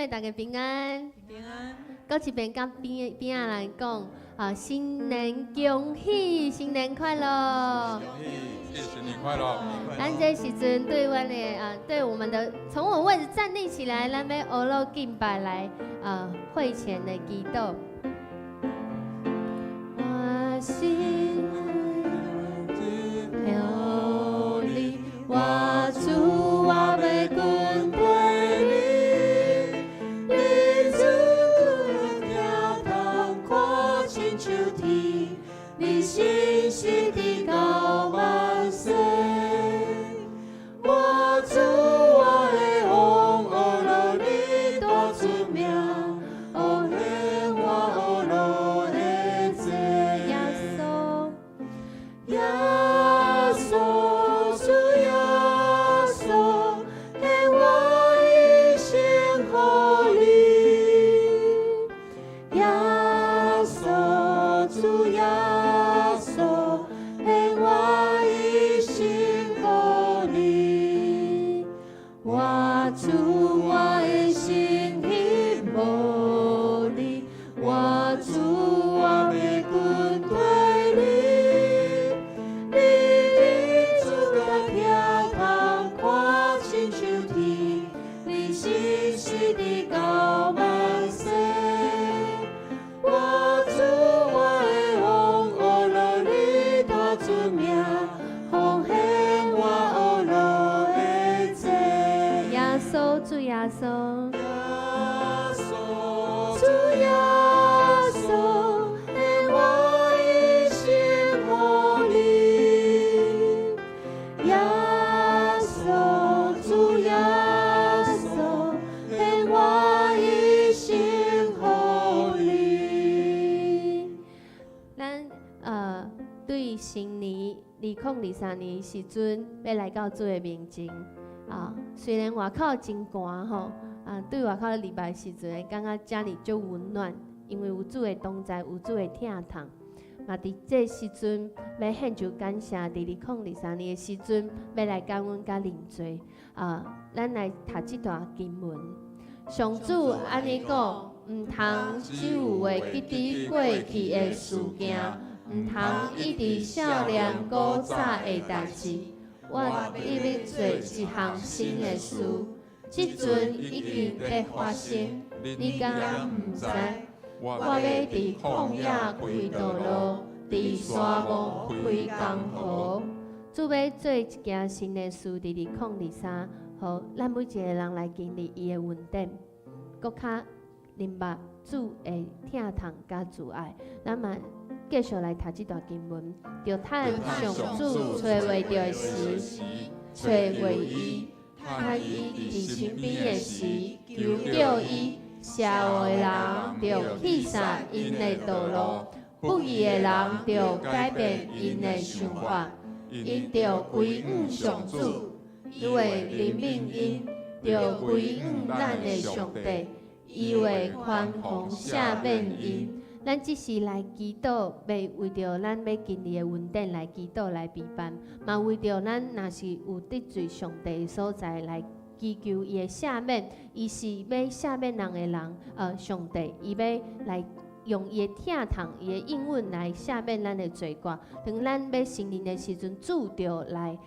妹大家平安。平安。搁一遍甲边仔人讲，新年恭喜，新年快乐！恭喜，新年快乐！咱这时阵对阮的对我们的从我位置站立起来，咱要学路敬拜来会前的祈祷。我心有你，我主我要跟随你，你主条通看亲像天，你信实的高万岁。我主我的王，学了你大出名，学了我学了的罪。耶稣，耶稣，主耶稣，给我一生活力。耶稣，主耶稣，给我一生活力。我主我的心里无你，我主我要跟随你，你主甲听通看亲像天，你信实的高万岁。我主我的王，学了你大出名，奉献我学了的罪。耶稣，主耶稣，主耶稣，给我一生活力。耶稣，主耶稣，给我一生活力。咱对新年2023年时阵，要来到主的面前虽然外口真寒吼对外口礼拜时阵，会感觉家里足温暖，因为有主的同在，有主的疼痛。嘛，伫这时阵要献上感谢，伫2023年的时阵，要来感恩甲认罪咱来读这段经文。上主安尼讲，毋通只有话记伫过去的事件，毋通一直少年古早的代志。我一要做一项新的事，即阵已经要发生，你敢毋知？我要伫旷野开道路，伫沙漠开江河。主要做一件新的事，伫2023，互咱每一个人来经历伊的稳定，搁较明白主的疼痛甲慈爱。咱嘛继续来读这段经文，着趁上主找袂着的时，找袂伊，趁伊伫身边的时，求着伊。社会的人着去散因的道路，不义的人着改变因的想法，因着归向上主，因为怜悯因着归向咱的上帝，伊会宽宏赦免因。咱只是来祈祷，要为着咱要经历的稳定来祈祷来陪伴，嘛为着咱若是有得罪上帝的所在来祈求伊的赦免，伊是要赦免人的人，上帝，伊要来用伊的疼痛、伊的应允来赦免咱的罪过。当咱要承认的时阵，主着来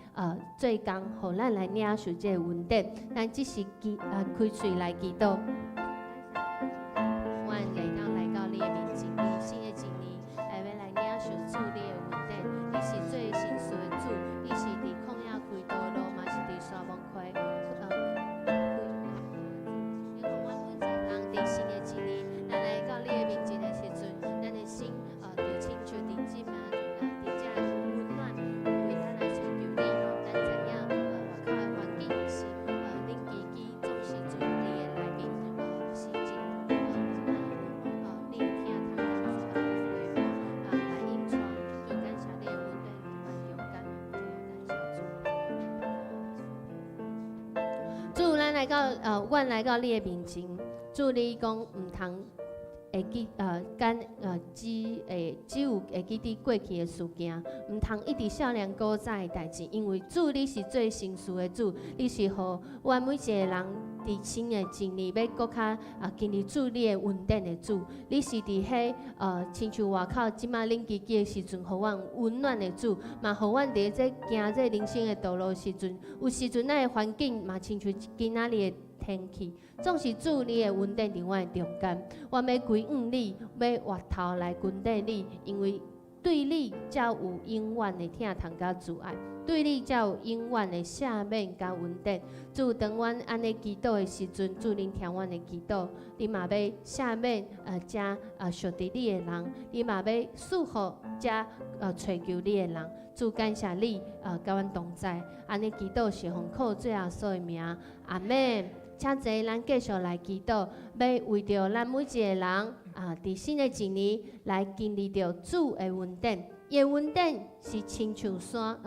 做工，互咱来领受这个稳定。咱只是开嘴来祈祷。我来到你的面前，新的一年，要来领受主你的稳定。你是最信实的主，你是伫旷野开道路，嘛是伫沙漠开。新的一年，咱来到你的面前的时阵，咱的心就亲像伫即嘛，伫遮温暖，为咱来寻求你。咱知影外口的环境是恁自己总是在你的内面是真你的疼痛来隐藏，就感谢你的稳定同埋勇敢。主，咱来到阮来到你的面前。主，你讲毋通只有会记伫过去的事件，毋通一直少年古早的代志。因为主你是最成事的主，你是互阮每一个人伫新的一年要搁较经历主你的稳定的主。你是伫迄亲像外口即马冷叽叽的时阵，互阮温暖的主，嘛互阮伫这行这人生的道路时阵，有时阵咱的环境嘛亲像今仔日的天气，总是主你的稳定伫阮的中间。我要归向你，要回头来跟缀你，因为对你才有永远的疼痛甲阻碍，对你才有永远的赦免甲稳定。主，当阮安尼祈祷的时阵，主您听阮的祈祷，你嘛要赦免遮属伫你的人，你嘛要赐福遮找求你的人。主，感谢你甲阮同在，安尼祈祷是奉靠最后所的名，阿门。请坐，咱继续来祈祷，要为着咱每一个人伫新的一年来经历着主的稳定。伊的稳定是亲像山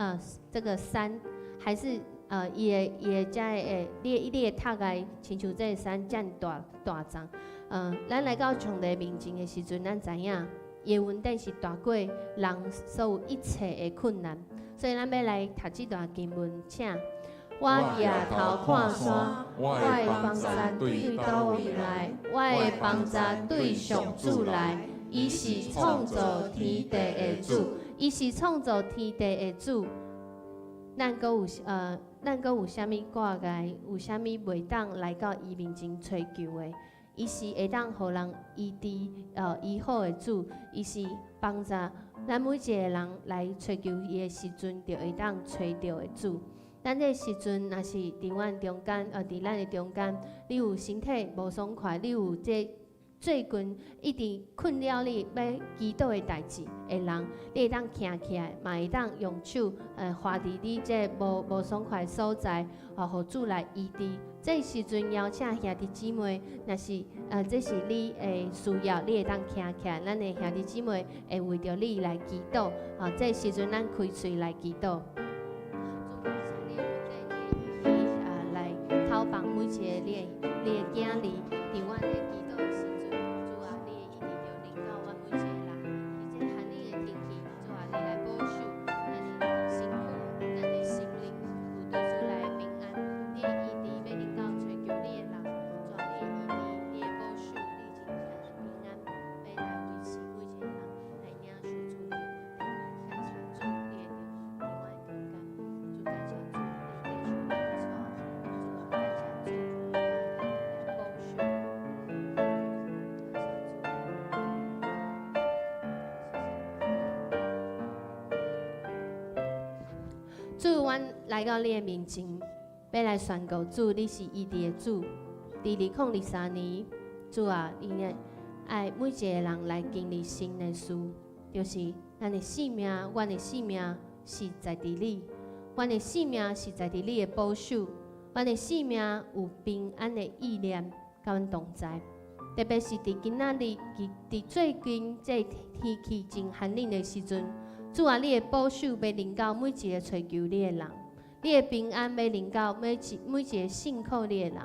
这个山，还是伊的遮的你的头个亲像这个山遮大丛。咱来到上帝面前的时阵，咱知影伊的稳定是大过人所有一切的困难。所以咱要来读这段经文，请。我抬头看山，我的帮助对倒位来，我的帮助对上主来。伊是创造天地的主，伊是创造天地的主。咱阁有啥物挂碍，有啥物袂当来到伊面前寻求的？伊是会当互人医治医好的主，伊是帮助咱每一个人来寻求伊的时阵，就会当找到的主。咱这时阵，若是伫阮中间，伫咱的中间，你有身体无爽快，你有这最近一直困扰你要祈祷的代志的人，你会当站起来，嘛会当用手画伫你这无爽快所在，互主来医治。这时阵邀请兄弟姊妹，若是这是你的需要，你会当站起来，咱的兄弟姊妹会为着你来祈祷。这时阵咱开嘴来祈祷。讨帮每一个你的囝儿，伫阮的祈祷的时阵，主啊，你的一定要领导阮每一个人。伫这寒冷的天气，主啊，你来保守咱的身躯、咱的心灵，有对主来的平安。你的一定要领导找求你的人，主啊，你的一定、你的保守、你真正的平安，要来维持每一个人来领受主的感谢主，你的伫阮的中间，主感谢主，你继续。主，阮来到你的面前，要来宣告主，你是医治的主。伫2023年，主啊，你爱每一个人来经历新的事，就是咱的性命，阮的性命是在伫你，阮的性命是在伫你的保守，阮的性命有平安的意念，甲阮同在。特别是伫今仔日，伫最近这天气真寒冷的时阵。主啊，你的保守要临到每一个追求你的人，你的平安要临到每一个信靠你的人。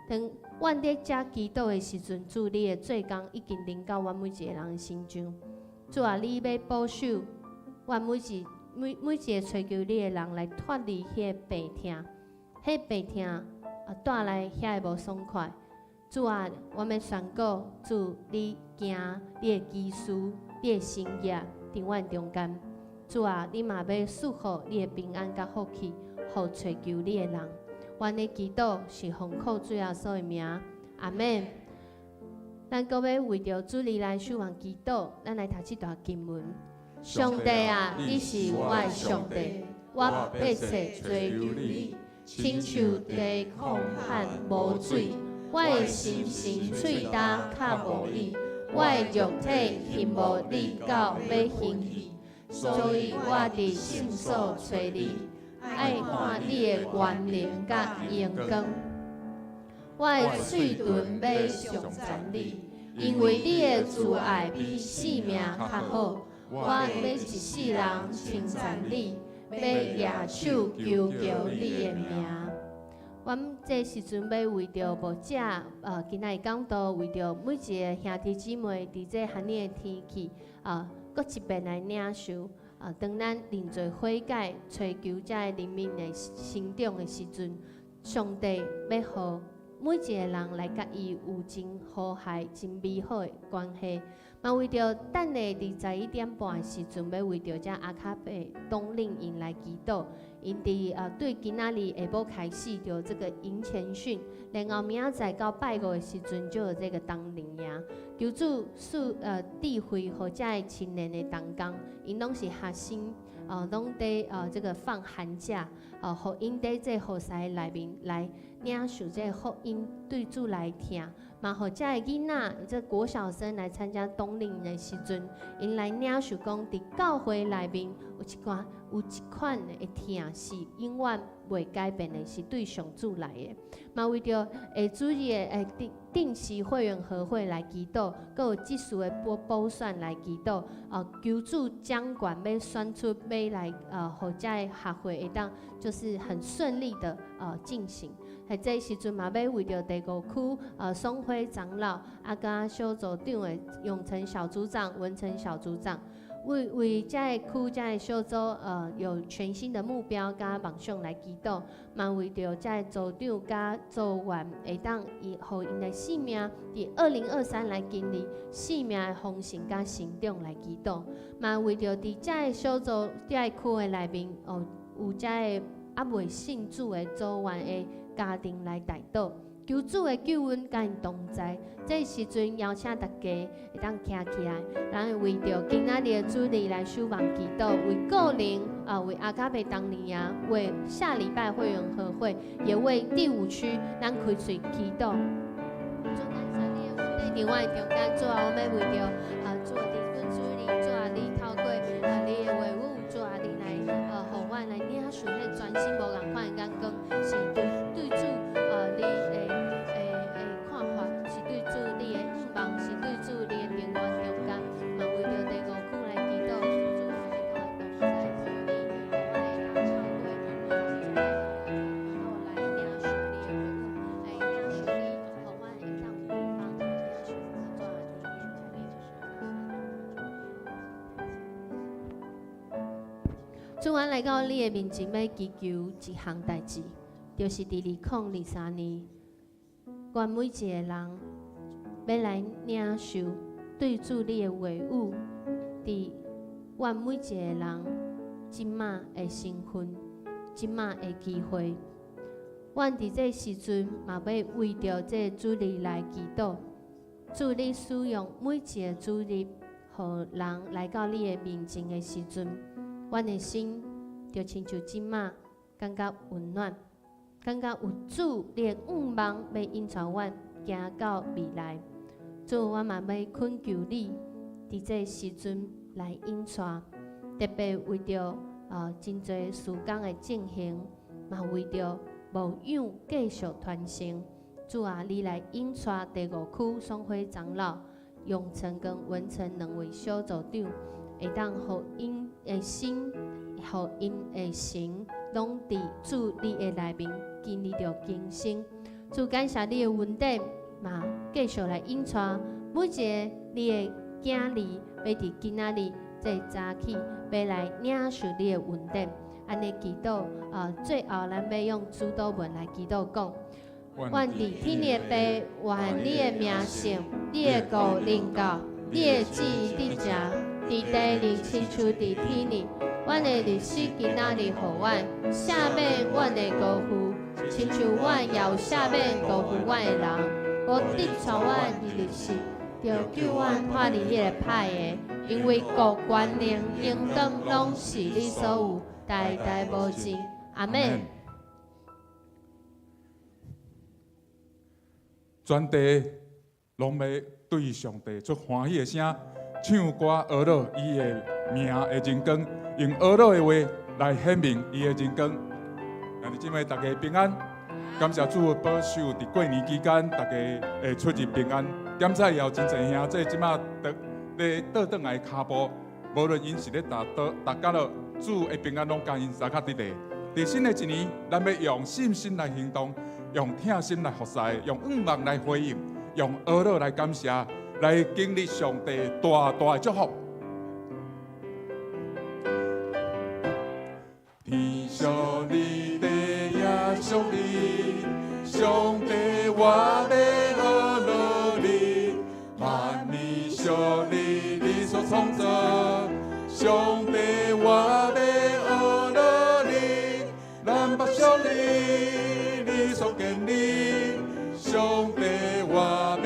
当阮伫遮祈祷的时阵，主，你的做工已经临到阮每一个人的心中。主啊，你要保守阮每一个追求你的人来脱离迄个病痛，迄病痛带来遐个无爽快。主啊，我们宣告，主，你行你的基础，你的心业伫阮中间。主啊，你嘛要赐福你的平安甲福气，互找求你的人。阮的祈祷是奉靠主耶稣的名，阿门。咱搁要为着主你来守望祈祷，咱来读这段经文。上帝啊，你是我的上帝，我必切追求你，亲像地空旱无水，我的心神喙焦较无你，我的肉体幸无你到要兴去。所以我伫圣所找你，爱看你的原灵甲阳光。我的嘴唇要上赞你，因为你的慈爱比性命较好。我要一世人称赞你，要举手求求你的名。阮这时阵要为着牧者，今仔日讲道，为着每一个兄弟姊妹，伫这寒冷的天气，搁一遍来领受，当咱认罪悔改，追求这人民的成长的时阵，上帝要互每一个人来甲伊有真和谐、真美好的关系。嘛为着等下伫11点半的时阵，要为着这阿卡贝冬令营来祈祷。因伫对今仔日下晡开始就这个营前训，然后明仔载到拜五的时阵就有这个冬令营。求主赐智慧和这个青年的同工，因拢是学生，拢伫这个放寒假，互因伫这学习内面来领受这福音，对主来听。嘛，互这个囡仔，这国小生来参加冬令营的时阵，因来领受讲，伫教会内面有一款的听是永远袂改变的，是对上主来的。嘛，为着下主日的定时会员和会来祈祷，佮有即时的补选来祈祷。求主掌管要选出要来互这个学会会当就是很顺利的进行。喺这时阵嘛，要为着第5区松辉长老甲小组长的永成小组长、文成小组长，为这个区、这个小组有全新的目标甲梦想来祈祷，嘛为着这个组长甲组员会当互因的性命伫2023来经历性命的丰盛甲成长来祈祷，嘛为着伫这个小组、这个区的内面有这个未信主的组员的家庭来代祷，求主的救恩甲因同在。这时阵邀请大家会当站起来，然后为着今仔日的主日来守望祈祷，为个人为阿卡贝冬令营，为下礼拜会员和会，也为第5区咱开嘴祈祷。主咱上帝的阮在另外中间，主我们为着主伫阮主日，主你透过你的话语，主你来互阮来领受迄专心无共款的眼光，是对主你的看法，是对主你的希望，是对主你的平安中间，嘛为着第5区来祈祷，主来同在，主你互我的人超过，来领受你的回来领受你互我会当有方领受主主阮来到你的面前，要祈求一项代志，就是伫2023年，阮每一个人要来领受对主你的话语，伫阮每一个人即马的身份、即马的机会，阮伫这时阵嘛要为着这主日来祈祷，主你使用每一个主日，互人来到你的面前的时阵。阮的心就亲像即马，感觉温暖，感觉有主你的愿望要引带阮行到未来。主，我嘛要恳求你，伫这时阵来引带，特别为着真侪事工的进行，嘛为着牧养继续传承。主啊，你来引带第5区松辉长老、永成跟文成2位小组长。会当互因的心，互因的神，拢伫主你的内面经历着更新。主感谢你的恩典，嘛继续来引带每一个你的囝儿，要伫今仔日这早起，要来领受你的恩典。安尼祈祷，最后咱要用主祷文来祈祷讲：愿伫天的爸，愿你的名圣，你的国临到，你的旨意伫遮。伫地里亲像伫天里，阮的日子今仔日互阮，赦免阮的过负，亲像阮也有赦免过负阮的人，无得罪阮的日子，就救阮脱离迄个歹的，因为国权能应当拢是你所有，代代无尽。阿门。全地拢要对上帝出欢喜的声。唱歌学乐伊的名的荣光，用学乐的话来显明伊的荣光。兄弟姊妹，大家平安，感谢主的保守，伫过年期间，大家会出入平安。点彩也有真侪兄弟即马咧倒转来骹步，无论因是咧踏脚落，主的平安拢甲因撒卡伫地。伫新的一年，咱要用信心来行动，用疼心来服侍，用仰望来回应，用俄乐来感谢，来经历上帝大大的祝福。天上你地也属你，上帝我要阿乐你，万你属你，你所创造，上帝我要阿乐你，咱不属你，你所建立，上帝我要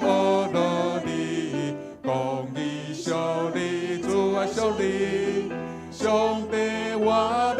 阿乐你，公义属你，主爱属你，上帝我要。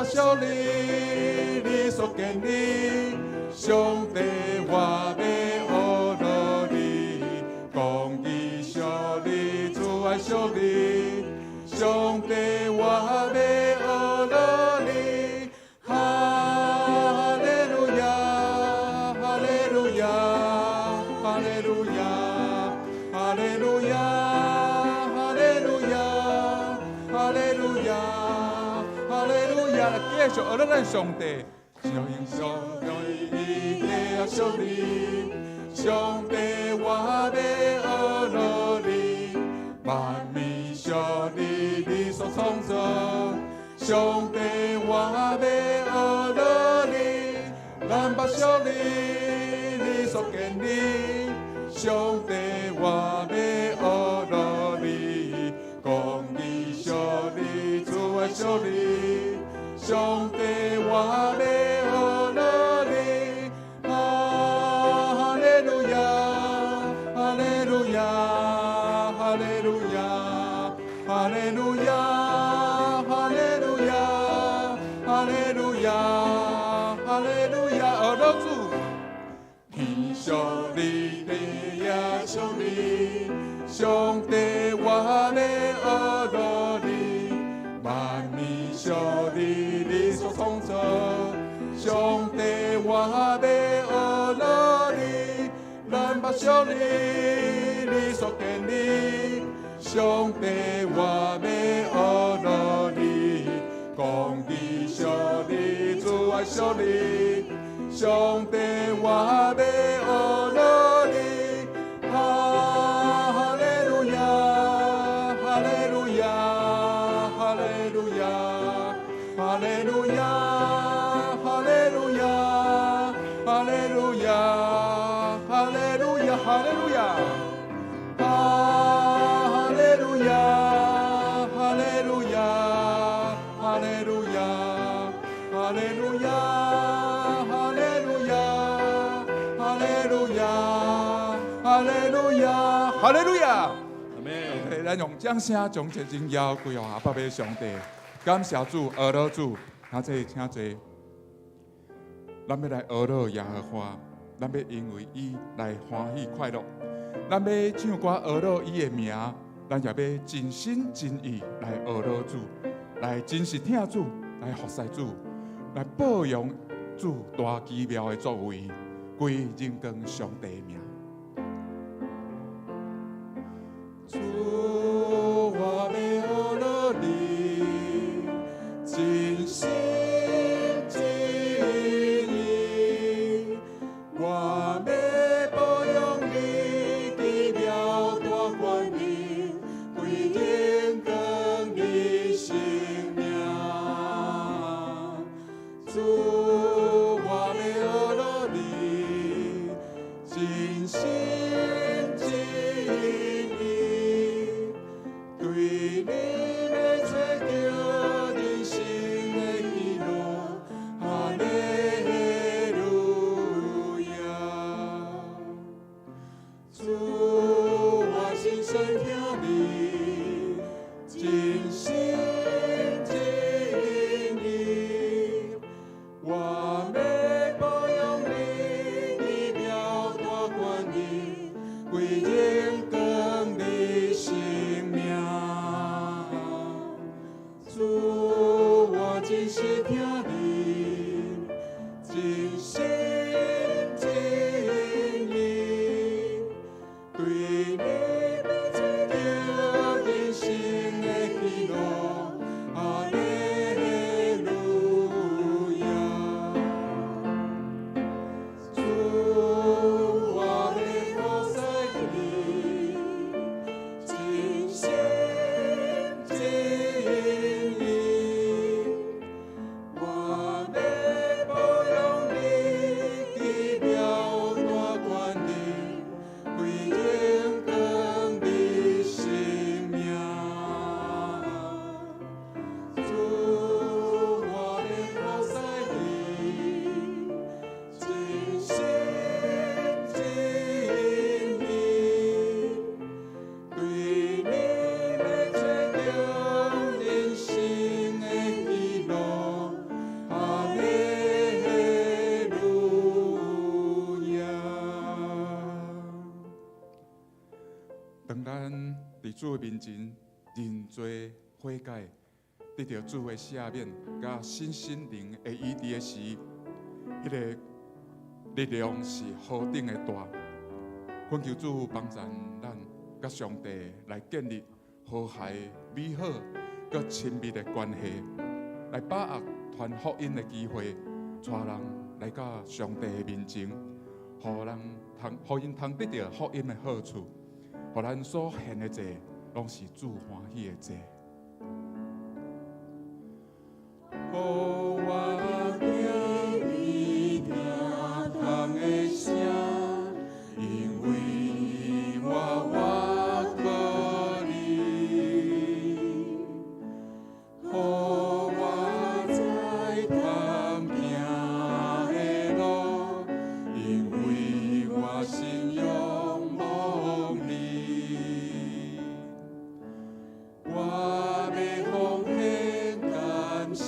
小你，你所建立，上帝我要阿乐你，公义小你，主爱小你，上帝我要阿乐你，哈利路亚，哈利路亚，哈利路亚，哈利路亚，哈利路亚，哈利路亚。继续阿乐咱上帝，上帝你的属你，上帝我要阿乐你，万民属你，你所创造，上帝我要阿乐你，咱不属你，你所建立，上帝我要阿乐你，公义属你，主爱属你。上帝，我要阿乐你，哈利路亚，哈利路亚，哈利路亚，哈利路亚，哈利路亚，哈利路亚，哈利路亚，阿乐主，天上你地也属你，上帝，我要阿乐你，万民属你。创造，上帝我要阿乐你，咱不属你，你所建立，上帝我要阿乐你，公义属你，主爱属你，上帝我要阿乐你，哈利路亚，哈利路亚，哈利路亚。哈利路亚，哈利路亚，哈利路亚，哈利路亚，哈利路亚，哈利路亚，哈利路亚，哈利路亚，哈利路亚，哈利路亚，哈利路亚，哈利路亚，哈利路亚。阿门。咱用掌声将这荣耀归于阿爸的上帝。感谢主，阿乐主，请坐。咱要来阿乐耶和华，咱要因为伊来欢喜快乐。咱要唱歌阿乐伊的名，咱也要真心真意来阿乐主，来真实听主，来服侍主，来保养主大奇妙的作为，归荣光上帝的名。主，我要阿乐你。真心真意，我要保养你奇妙大冠冕，归荣光你生命。主，我要阿乐你，真当咱伫主的面前认罪悔改，得到主的赦免，甲新心灵的医治的时，迄个力量是何等的大！恳求主帮助咱甲上帝来建立和谐、美好、佮亲密的关系，来把握传福音的机会，带人来到上帝的面前，互因通得到福音的好处，互咱所献的祭，拢是主欢喜的祭。我听你听堂的声，因为我靠你，我在探行的路，因为我信仰望你，我要奉献感谢。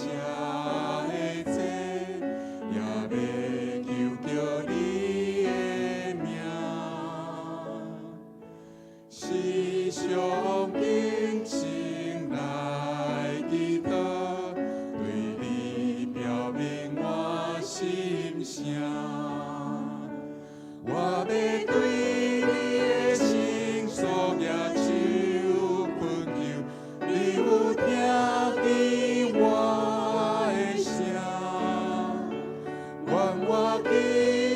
上敬心来祈祷，对你表明我心声。我要对你的心所举手恳求，你有听见我的声，愿我祈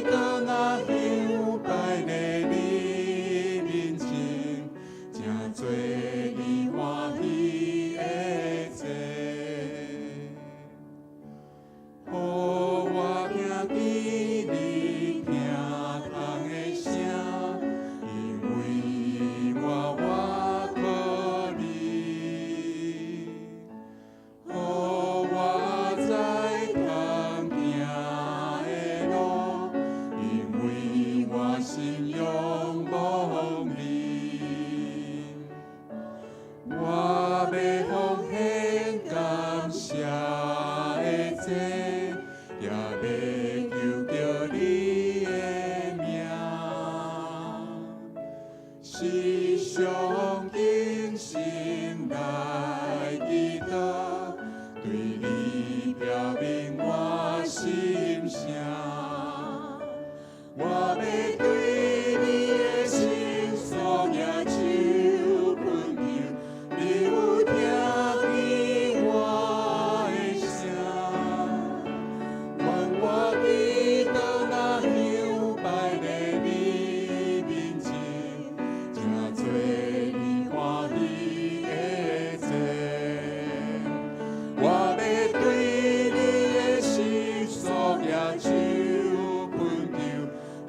祷那香拜在你面前。做你欢喜的祭，予我听见你听堂的声，因为我靠你，予我在探行的路，因为我信仰望你。我要奉献感谢的祭，也要求叫你的名，时常敬心来祈祷，对你表明我心声。我要对你的心所举手恳求。你有听见我的声，愿我祈祷那香拜在你面前，正做你欢喜的祭。我要对你的心所举手恳求，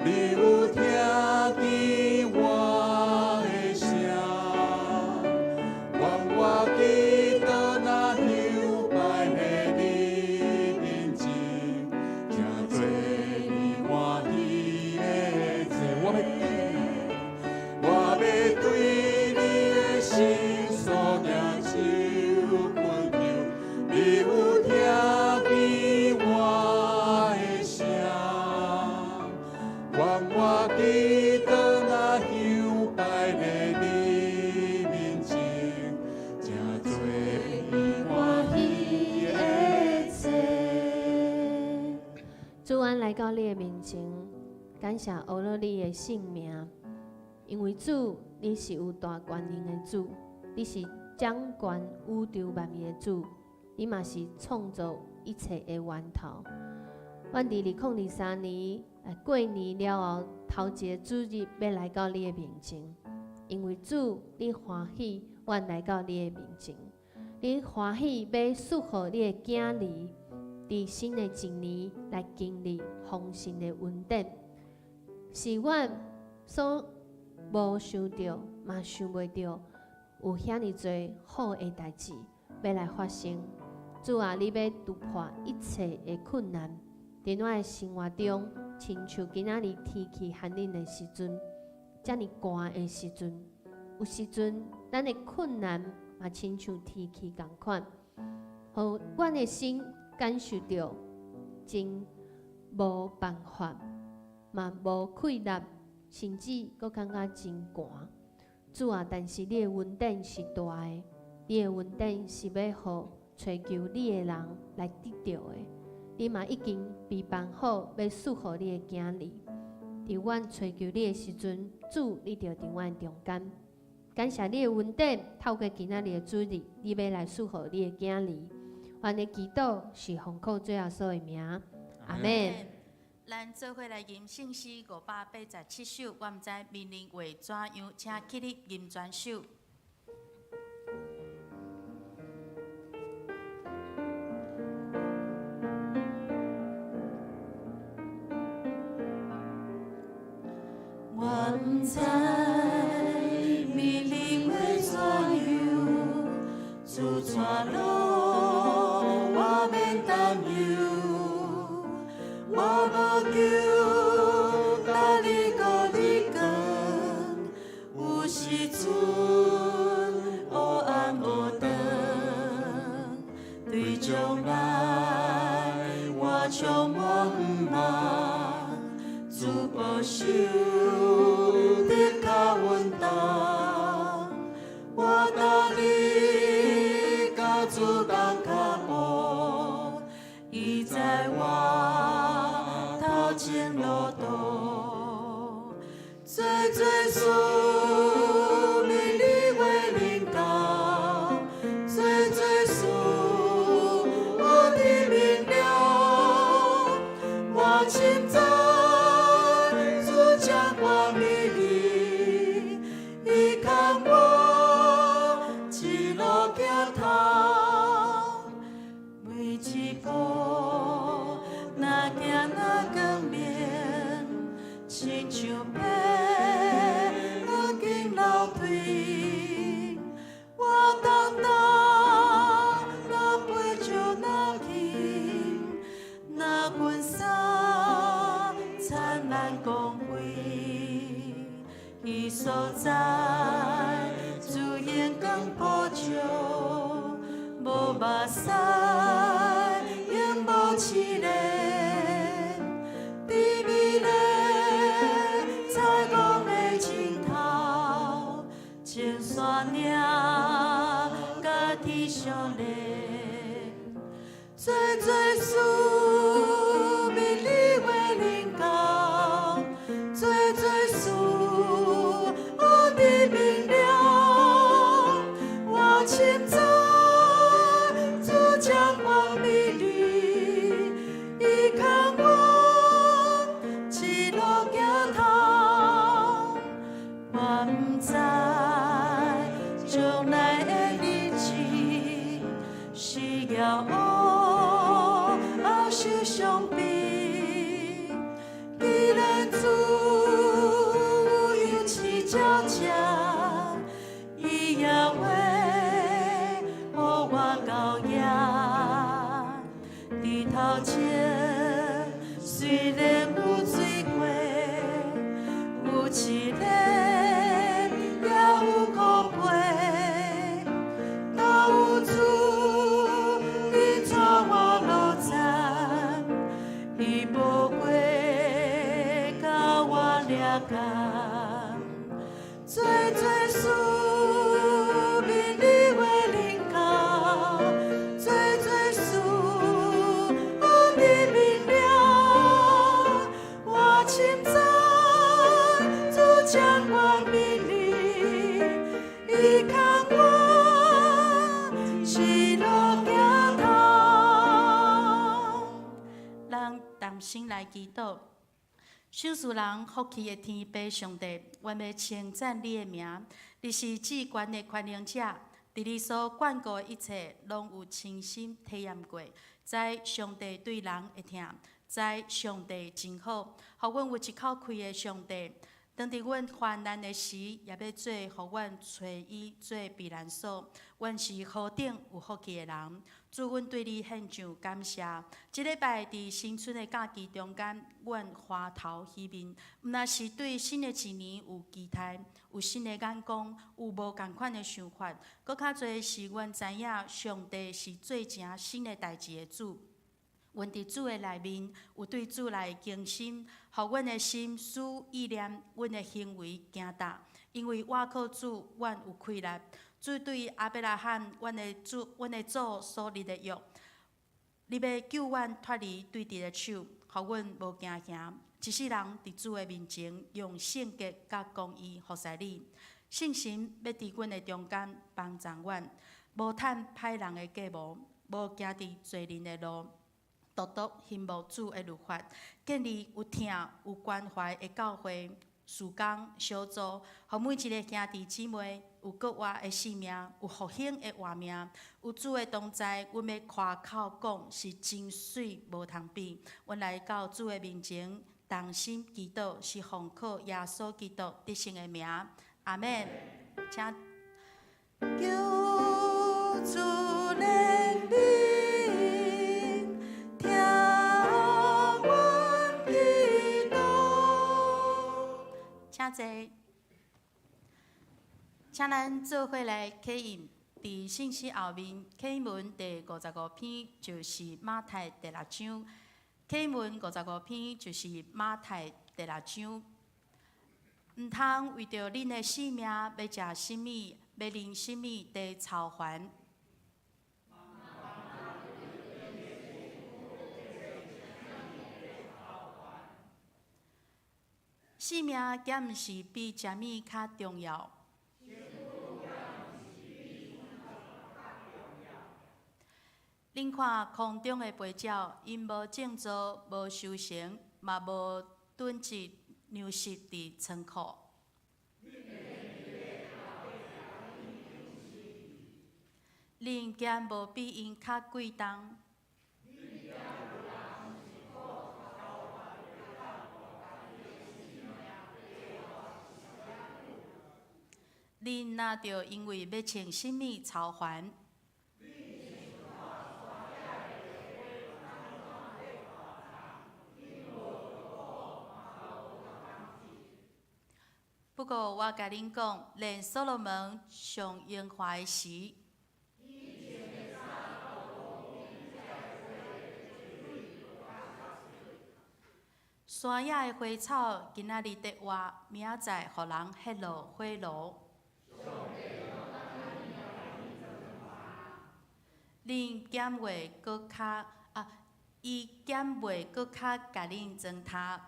你有听见我的声。我祈祷那香拜在你面前，正做你欢喜的祭。我要对你的心所举手恳求，你有听见我的声，愿我祈祷那香拜在你面前。主安来到你的面前，感谢学了你的性命，因为主你是有大权能的主，你是掌管宇宙万物的主，你嘛是创造一切的源头。阮伫2023年过年了后，头一个主日要来到你的面前，因为主你欢喜，阮来到你的面前。你欢喜要祝福你的囝儿，伫新的一年来经历丰盛的恩典，是阮所无想到，嘛想袂到，有遐尼多好的代志要来发生。主啊，你要突破一切的困难，伫咱的生活中，亲像今仔日天气寒冷的时阵，遮尼寒的时阵，有时阵咱的困难嘛亲像天气共款，互阮的心感受到真无办法，嘛无气力，甚至佫感觉真寒。主啊，但是你的恩典是大的，你的恩典是要互追求你的人来得到的。你嘛已经备办好，要赐予你的囝儿。伫阮追求你的时阵，主你就伫阮中间。感谢你的恩典，透过今仔日的主日，你要来赐予你的囝儿。阮的祈祷是奉靠最后所的名，阿门。咱做伙来吟圣诗587首，我毋知命令为怎样，请起立吟全首。我毋知命令会怎样，主带路，我免担忧。我无求，甲你顾你讲，有时阵黑暗无长，对将来我充满毋茫，主保守。稳当，我等你甲主动脚步，伊在我头前路途，最事命你为领导，最事我的明了，我亲在主将我命令。所在，主眼光普照，无目屎，永无凄凉。伫美丽彩虹的尽头，千山岭甲天相连，最事命你为领导，最事。明了，我亲在主将我命令，伊牵我一路行头，我毋知将来的日子是要黑受伤悲，既然主有起脚车。头前虽然有水过，有凄凉，也有苦悲，都有主伊带我路站，伊无过甲我掠干，最事命你为领导，最事。将我命令，伊牵我一路行头。咱同心来祈祷，少数人福气的天父上帝，我要称赞你的名，你是至高的权能者，伫你所管顾的一切，拢有亲身体验过，在上帝对人会疼，在上帝真好，互阮有一口气的上帝。当伫阮患难的时，也要做互阮找伊做避难所。阮是何等有福气的人！主，阮对你献上感谢。即礼拜伫新春的假期中间，阮花头喜面，毋但是对新的一年有期待，有新的眼光，有无共款的想法。搁较侪是阮知影上帝是做成新的代志的主。阮伫主的内面，有对主来敬心，互阮的心思意念、阮的行为行达，因为我靠主，阮有气力。主对阿伯拉罕，阮的祖所立的约，你要救阮脱离对敌的手，互阮无惊吓。一世人伫主的面前，用圣洁甲公义服侍你。信心要伫阮的中间帮助阮，无趁歹人的计谋，无行伫罪人的路，独独行无主的律法，建立有听有关怀的教会。事工小组，互每一个兄弟姊妹有国活的性命，有复兴的活命，有主的同在，阮要夸口讲是真水无通比。阮来到主的面前，同心祈祷，是奉靠耶稣基督得胜的名。阿免。请求主怜悯，听阮祈祷。请坐，请咱做伙来启应。伫信息后面，启文第55篇就是马太第6章。启文55篇就是马太第6章。毋通为着恁的性命要食什么，要啉什么地操烦。性命敢毋是比食物较重要？恁看空中的飞鸟，因无种造，无收成，嘛无囤积粮食伫仓库。恁敢无比因较贵重？恁若着因为要穿什么操烦？不过我甲恁讲，连所罗门上荣华的时，山野的花草今仔日得活，明仔载互人迄落花露。恁减话搁较伊减话搁较甲恁糟蹋。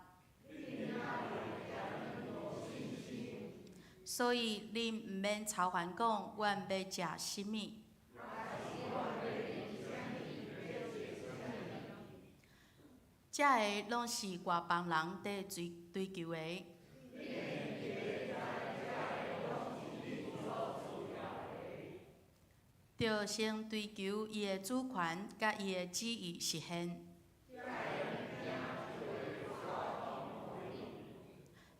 所以恁毋免操烦讲，阮要食什么。这个拢是外邦人伫追求的。着先追求伊的主权，甲伊的旨意实现。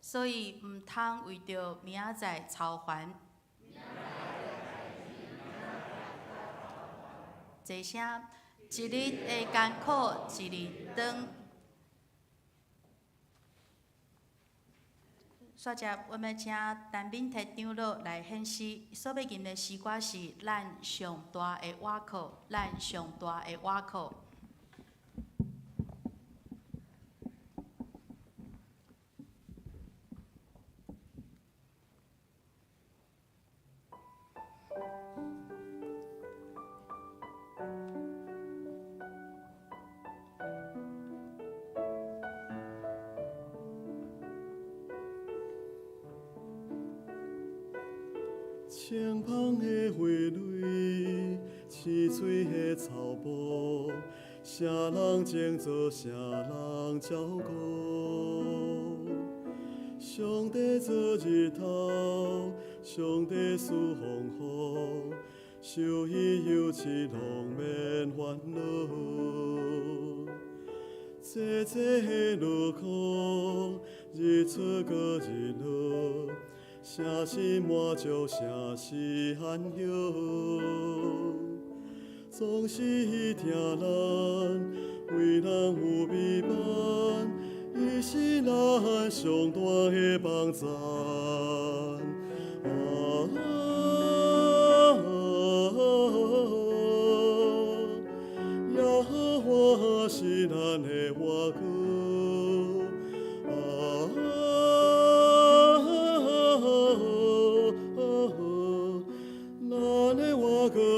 所以毋通为着明仔载操烦。一声，一日的艰苦一日长。煞接，我们请陈敏摕长老来献诗，所要吟的诗歌是《咱上大的倚靠》，咱上大的倚靠。清芳的花蕊，青翠的草坡，啥人种做，啥人照顾。上帝做日头，上帝赐风雨，受伊休息，拢免烦恼。济济的路苦，日出过日落。城市满足，城市罕有，总是伊听咱，为咱有美伴，伊是咱上大的帮赞。耶和华是咱的倚靠。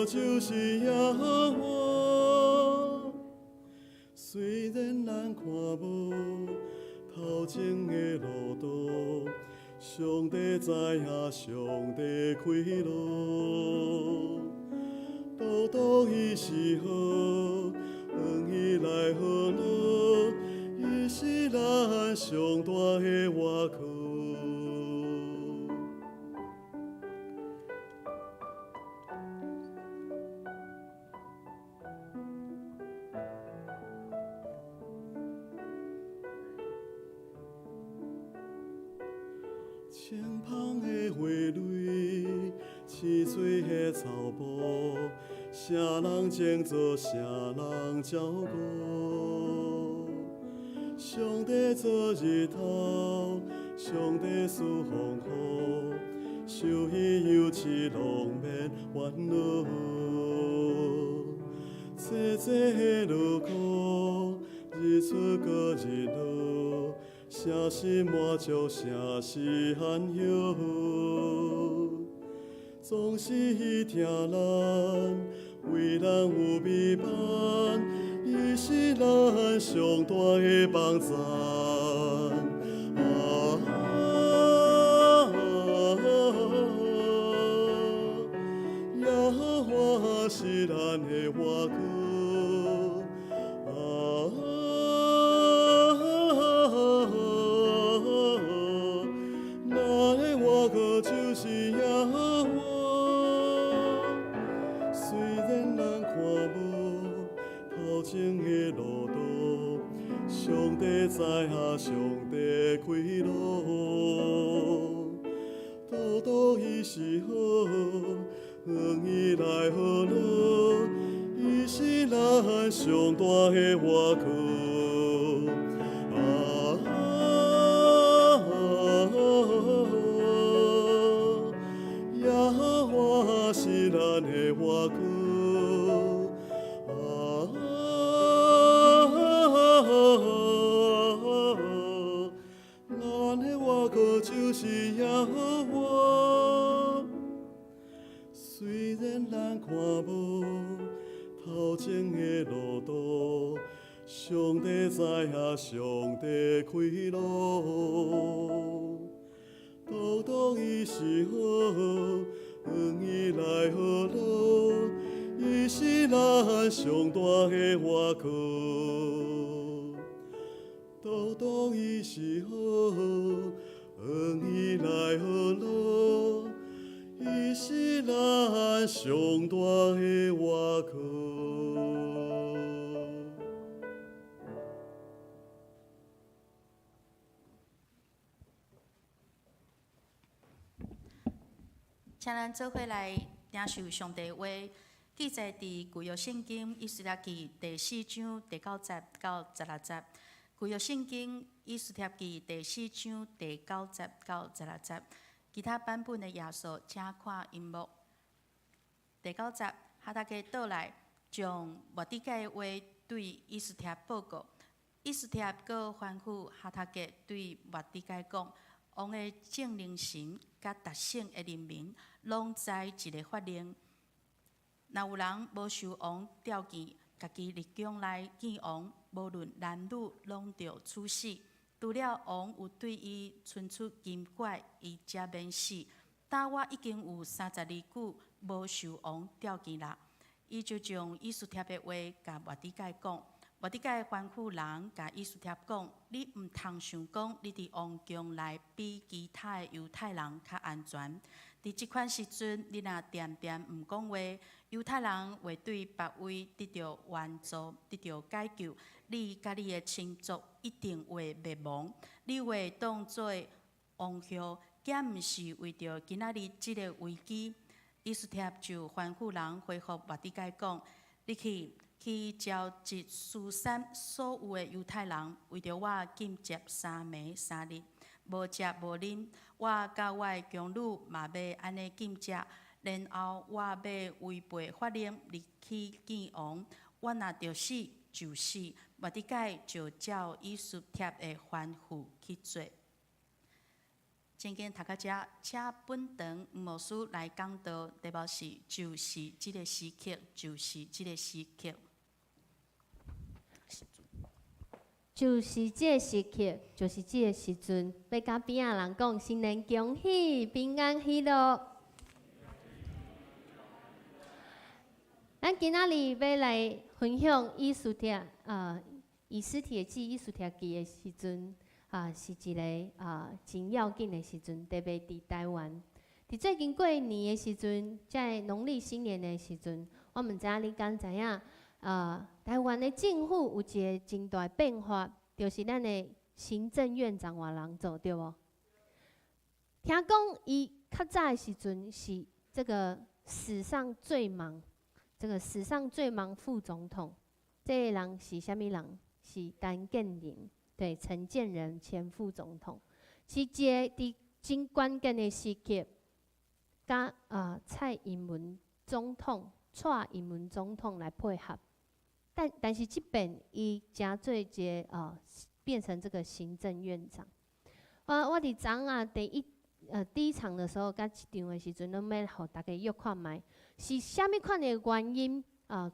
个就是耶和华。虽然咱看无头前的路途，上帝知影，上帝开路。道道伊是好，往伊来好乐，伊是咱上大的外靠。清芳的花蕊，青翠的草坡，啥人种做啥人照顾。上帝做日头，上帝赐风雨，受伊油漆拢免烦恼。细细的路苦，日出过日落。城市满足，城市罕有，总是伊听咱，为咱有美伴，伊是咱上大的帮赞。耶和华是咱的外靠。就是耶和华，虽然咱看无头前的路途，上帝知影，上帝开路。道道伊是好，往伊来好乐，伊是咱上大的外靠。是咱的外靠，咱的外靠就是耶和华。虽然咱看无头前的路途，上帝知影，上帝开路。道道伊是好。往伊来好乐，伊是咱上大的外靠。道道伊是好，往伊来好乐，伊是咱上大的外靠。请咱做伙来领受上帝话，记载伫旧约圣经以斯帖记第4章第9节到16节。旧约圣经以斯帖记第4章第9节到16节。其他版本的耶稣，请看荧幕。第9节，哈达家倒来，将末底改的话对以斯帖报告。以斯帖阁吩咐哈达家对末底改讲。王的正灵神甲达省的人民，拢知一个法令：若有人无受王召见，家己入宫来见王，无论男女，拢着处死。除了王有对伊伸出金拐，伊才免死。但我已经有32久无受王召见啦。伊就将以斯帖的话甲末底改讲。末底改吩咐人甲以斯帖讲：你毋通想讲你伫王宫内比其他的犹太人较安全。伫即款时阵，你若点点毋讲话，犹太人会对别位得到援助，得到解救。你甲你的亲族一定会灭亡。你会当作王后，竟毋是为着今仔日即个危机。以斯帖就吩咐人回复末底改讲：你去召集苏珊所有的犹太人，为着我禁食3暝3日，无食无啉。我甲我的宫女嘛要安尼禁食，然后我要违背法令入去见王。我若着死就死。末底改就照以斯帖的吩咐去做。今天读到遮，请本堂牧师来讲道，题目是就是这个时刻，就是这个时刻。就是这个时刻，就是这个时阵，要甲边仔人讲新年恭喜，平安喜乐。咱今仔日要来分享以斯帖以斯帖记、以斯帖记的时阵，是一个真要紧的时阵，特别伫台湾。伫最近过年的时阵，在农历新年的时阵，我毋知影你敢知影？台湾的政府有一个真大变化，就是咱的行政院长换人做，对无？听讲伊较早的时阵是这个史上最忙，这个史上最忙副总统，这个人是啥物人？是陈建仁，对，陈建仁前副总统，是一个伫真关键的时刻，甲蔡英文总统、蔡英文总统来配合。但是这边伊真做一个变成这个行政院长。我伫昨第一场的时候，甲一场的时阵，拢要互大家约看卖，是虾米款的原因？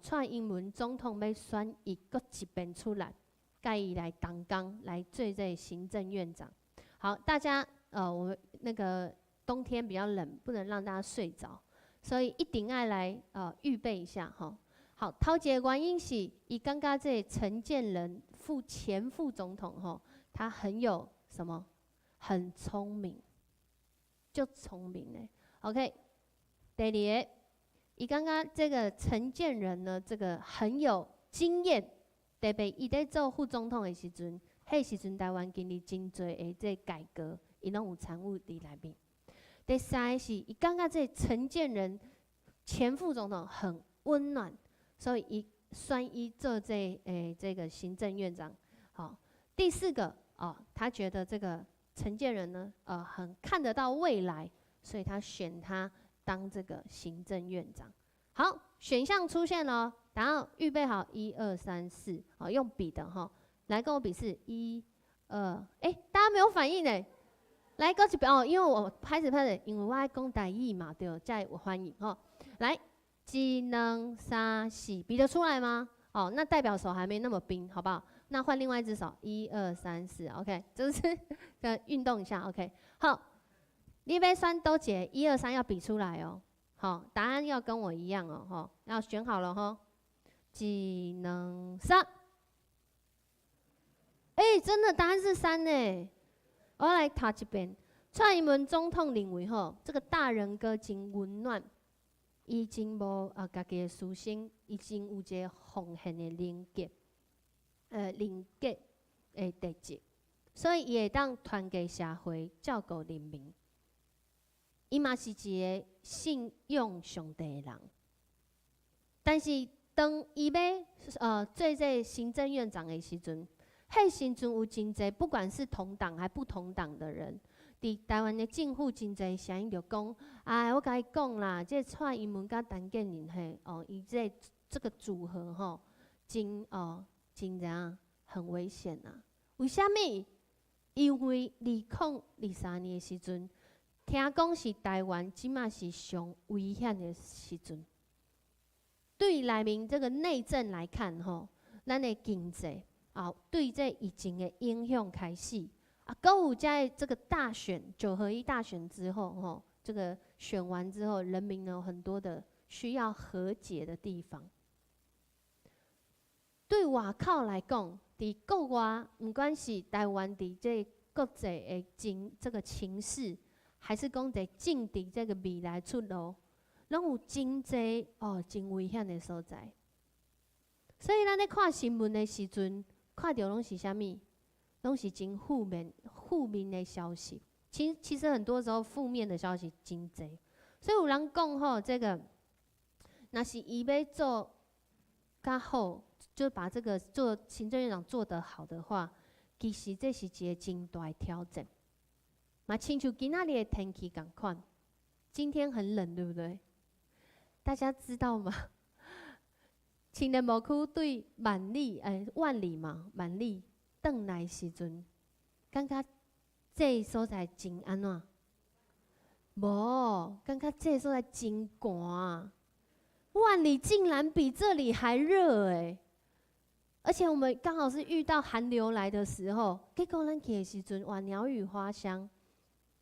蔡英文总统要选伊搁一遍出来，甲伊来同工来做这行政院长。好，大家我那个冬天比较冷，不能让大家睡着，所以一定要来预备一下哈。好，头一个原因是，伊感觉这陈建仁前副总统吼，他很有什么，很聪明，就聪明嘞。OK， 第二个，伊感觉这个陈建仁呢，这个很有经验，特别伊在做副总统的时阵，迄时阵台湾经历真侪的这改革，伊拢有参与伫内面。第三个是，伊感觉这陈建仁前副总统很温暖。所以伊选伊做这个行政院长。好，第四个他觉得这个陈建仁呢很看得到未来，所以他选他当这个行政院长。好，选项出现了，然后预备好1、2、3、4，用笔的哈，来跟我比试1、2，大家没有反应呢？来，搁一遍因为我拍着，因为我爱讲台语嘛，对，才有反应来。1、2、3、4，比得出来吗？那代表手还没那么冰，好不好？那换另外一只手，1、2、3、4 ，OK， 就是运动一下 ，OK。好，你要选多几个？1、2、3要比出来哦。好，答案要跟我一样哦，要选好了哈。1、2、3，真的答案是3呢。我来读一遍。蔡英文总统认为这个大人哥真温暖。伊真无家己的私心，伊真有一个奉献的人格的特质，所以伊会当团结社会，照顾人民。伊嘛是一个信用上帝的人，但是当伊要做这行政院长的时阵，迄时阵有真侪不管是同党还不同党的人。伫台湾的政府真侪声音就讲，我甲伊讲啦，这蔡英文甲陈建仁伊这个组合真怎样很危险啊？为虾米？因为2023年的时阵，听讲是台湾即马是上危险的时阵。对内面这个内政来看咱的经济对这疫情的影响开始。搁有在这个大选9合1大选之后，这个选完之后，人民有很多的需要和解的地方。对外口来讲，伫国外，不管是台湾伫这国际的这个情势，还是讲在政治这个未来出路，拢有真济真危险的所在。所以咱咧看新闻的时阵，看到拢是啥物？拢是真负面的消息。其实很多时候负面的消息真多，所以有人讲这个，若是伊要做较好，就把这个做行政院长做得好的话，其实这是一个真大的挑战。嘛，亲像今仔日的天气同款，今天很冷，对不对？大家知道吗？青年牧区对万里转来时阵，感觉这所在真安怎？无，感觉这所在真寒，万里竟然比这里还热哎！而且我们刚好是遇到寒流来的时候，结果咱去的时阵，哇，鸟语花香，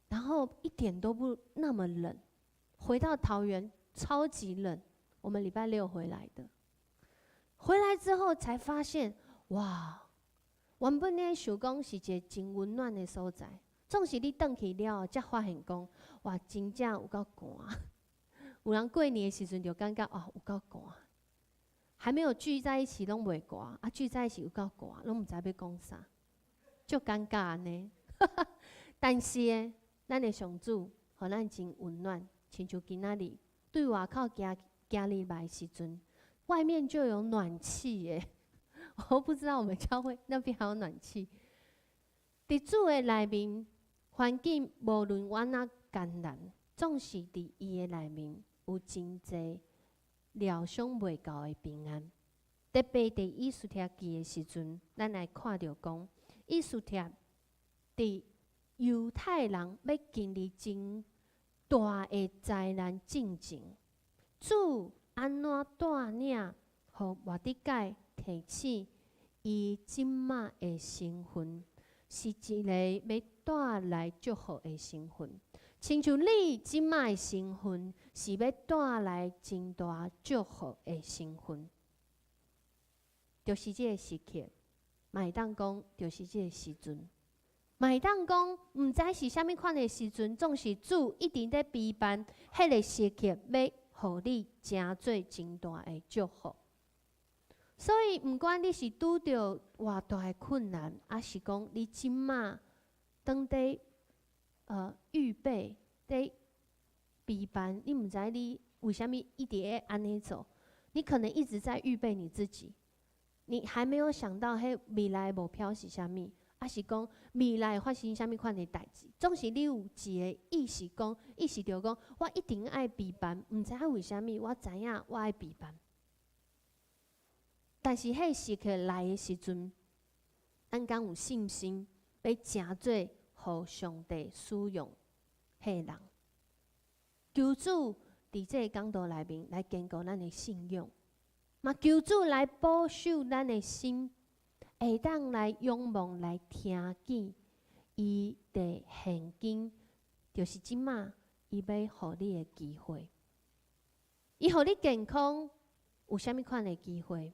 然后一点都不那么冷。回到桃园超级冷，我们礼拜6回来的。回来之后才发现，哇，原本咧想讲是一个真温暖的所在，总是你转去了后，才发现讲，哇，真正有够寒。有人过年的时阵就感觉哦，有够寒。还没有聚在一起拢袂寒，啊聚在一起有够寒，拢毋知要讲啥，就尴尬呢。但是呢，咱的上主互咱真温暖，亲像今仔日对外口行入来的时阵，外面就有暖气耶。我不知道我们教会那边还有暖气。伫主的内面，环境无论阮哪艰难，总是伫伊的内面有真济料想袂到的平安。特别伫以斯帖记的时阵，咱来看到讲，以斯帖伫犹太人要经历真大的灾难进前，主安怎带领，互末底改提起伊即马的身份，是一个要带来祝福的身份。亲像你即马的身份，是要带来真大祝福的身份，就是这个时刻，嘛会当讲，就是这个时阵。嘛会当讲，毋知是啥物款的时阵，总是主一定在陪伴，迄个时刻要互你成做真大的祝福。所以，毋管你是拄着偌大的困难，还是讲你即马当地预备在陪伴，你毋知你为虾米一直会安尼做？你可能一直在预备你自己，你还没有想到迄未来的目标是啥物。还是讲未来会发生啥物款的代志，总是你有一个意识讲，意识着讲，我一定爱陪伴，毋知影为虾物，我知影我爱陪伴。但是迄时刻来的时阵，咱敢有信心，要诚做互上帝使用迄个人。求主伫这个讲道内面来坚固咱的信仰，嘛求主来保守咱的心。会当来仰望来听见，伊的现今就是即马，伊要互你的机会。伊互你健康有啥物款的机会？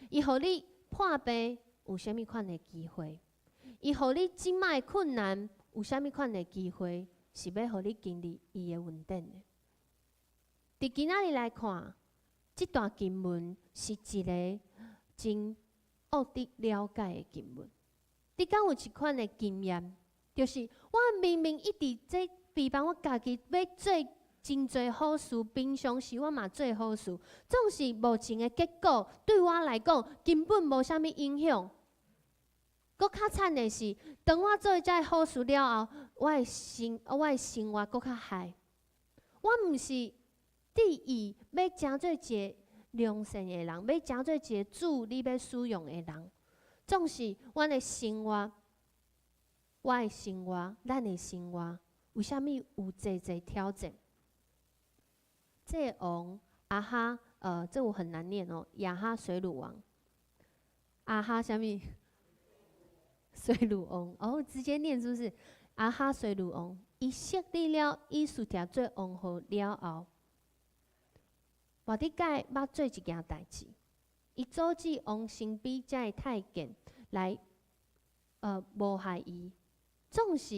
伊互你破病有啥物款的机会？伊互你即马的困难有啥物款的机会？是要互你经历伊的稳定的。伫今仔日来看，即段经文是一个真学得了解的经文。你敢有一款的经验，就是我明明一直在陪伴我家己，要做真侪好事，平常时我嘛做好事，总是无情的结果，对我来讲根本无啥物影响。搁较惨的是，当我做遮好事了后，我的生活搁较害。我毋是伫意要诚做一个良善的人，要诚做一个主你要使用的人，总是阮的生活，咱的生活，为虾米有侪挑战？这个王亚哈，这我很难念哦，亚哈水鲁王，亚哈虾米？水鲁王哦，直接念是不是？亚哈水鲁王，伊设立了以斯帖做王后了后。末底改捌做一件代志，伊阻止王身边遮的太监来谋害伊。总是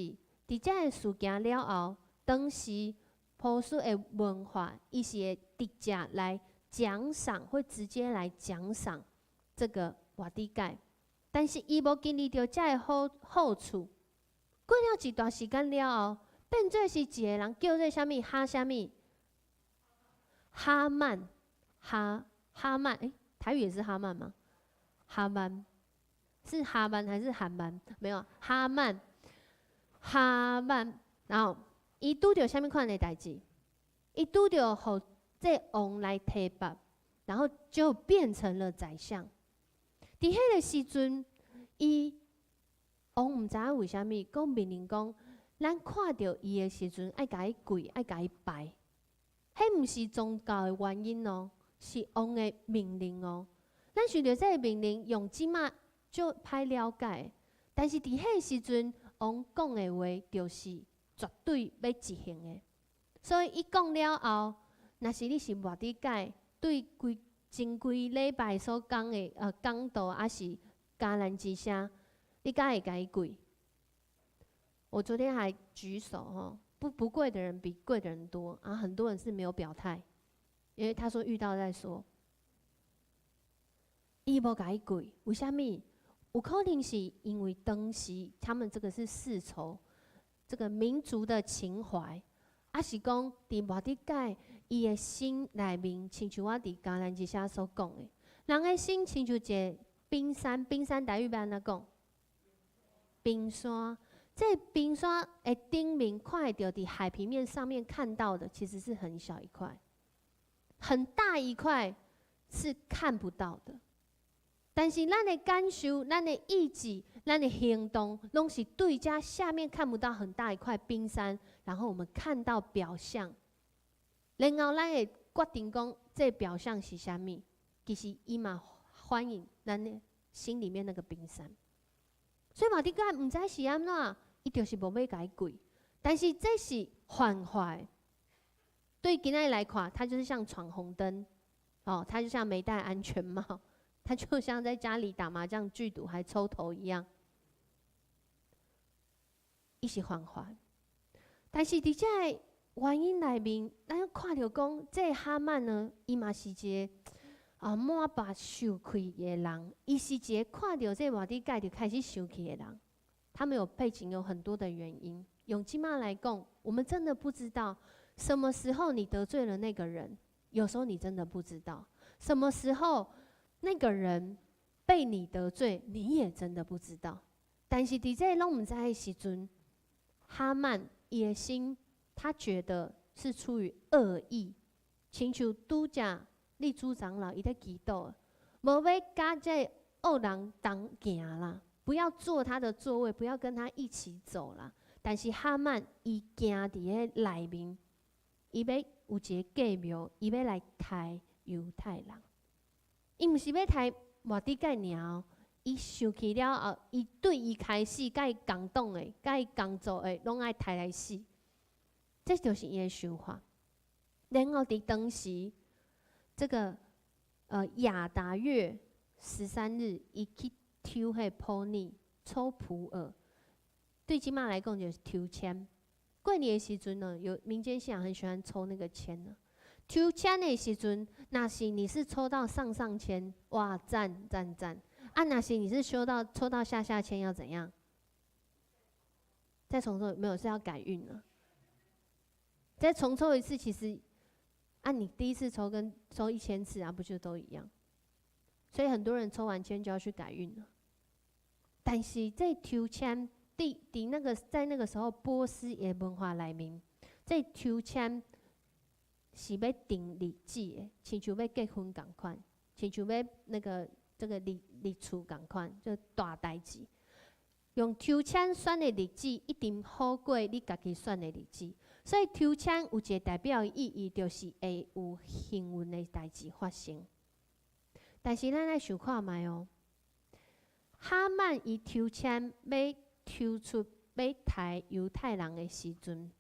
伫遮个事件了后，当时波斯的文化，伊是会直接来奖赏，会直接来奖赏这个末底改。但是伊无经历到遮个好处，过了一段时间了后，变做是一个人叫做啥物哈啥物。哈曼，台语也是哈曼吗？哈曼是哈曼还是韩曼？没有，哈曼。然后伊拄着啥物款的代志？伊拄着互这王来提拔，然后就变成了宰相。伫迄个时阵，王毋知影为虾米，讲命令讲，咱看到伊的时阵，爱甲伊跪，爱甲伊拜。迄毋是宗教的原因哦，是王的命令哦。咱想着这个命令，用即马就歹了解，但是伫迄时阵，王讲的话就是绝对要执行的。所以伊讲了后，若是你是末底改对前规礼拜所讲的讲道，还是迦南之声，你敢会甲伊跪？我昨天还举手吼，不跪的人比跪的人多啊，很多人是没有表态，因为他说遇到再说。伊无甲伊跪，为虾米？有可能是因为当时他们这个是世仇，这个民族的情怀，还是讲伫末底改伊的心内面，亲像我伫迦南之声所讲的，人的心亲像一个冰山，冰山台语要安怎讲？冰山。这冰山的顶面看会到，伫海平面上面看到的，其实是很小一块，很大一块是看不到的。但是咱的感受、咱的意志、咱的行动，拢是对家下面看不到很大一块冰山，然后我们看到表象，然后咱会决定讲这表象是啥物。其实伊嘛欢迎咱的心里面那个冰山。所以马丁盖毋知是安怎，伊就是无要甲伊跪。但是这是犯法的，对今仔来看，它就是像闯红灯，哦，它就像没戴安全帽，它就像在家里打麻将、聚赌还抽头一样，伊是犯法。但是伫这个原因内面，咱看到讲，这个哈曼呢，伊嘛是一个满腹受气的人，伊是一个看到这末底改就开始生气的人。他们有背景，有很多的原因。用今嘛来讲，我们真的不知道什么时候你得罪了那个人，有时候你真的不知道什么时候那个人被你得罪，你也真的不知道。但是伫这拢唔知的时阵，哈曼伊的心，他觉得是出于恶意，亲像拄则立主长老伊在祈祷，无要甲这恶人同行啦，不要坐他的座位，不要跟他一起走啦。但是哈曼伊行伫个内面，伊要有一个计谋，伊要来杀犹太人。伊毋是要杀末底改尔，伊生气了后，伊对伊开始甲伊共党的、甲伊共做的，拢爱杀来死。这就是伊的想法。然后伫当时，这个亚达月13日，伊去抽迄普尼抽普洱，对今嘛来讲就是抽签。过年的时阵呢，有民间信仰很喜欢抽那个签呢。抽签的时阵，若是你是抽到上上签，哇，赞赞赞！啊，若是你是抽到下下签，要怎样？再重抽没有？是要改运了。再重抽一次，其实你第一次抽跟抽1000次啊，不就都一样？所以很多人抽完签就要去改运了。但是这抽签，在那个时候波斯的文化内面，这抽签是要定日子的，亲像要结婚共款，亲像要这个立厝共款，就大代志。用抽签选的日子，一定好过你家己选的日子。所以抽签有一个代表的意义，就是会有幸运的代志发生。但是咱来想看觅哦，哈曼伊抽签要抽出要杀犹太人的时阵，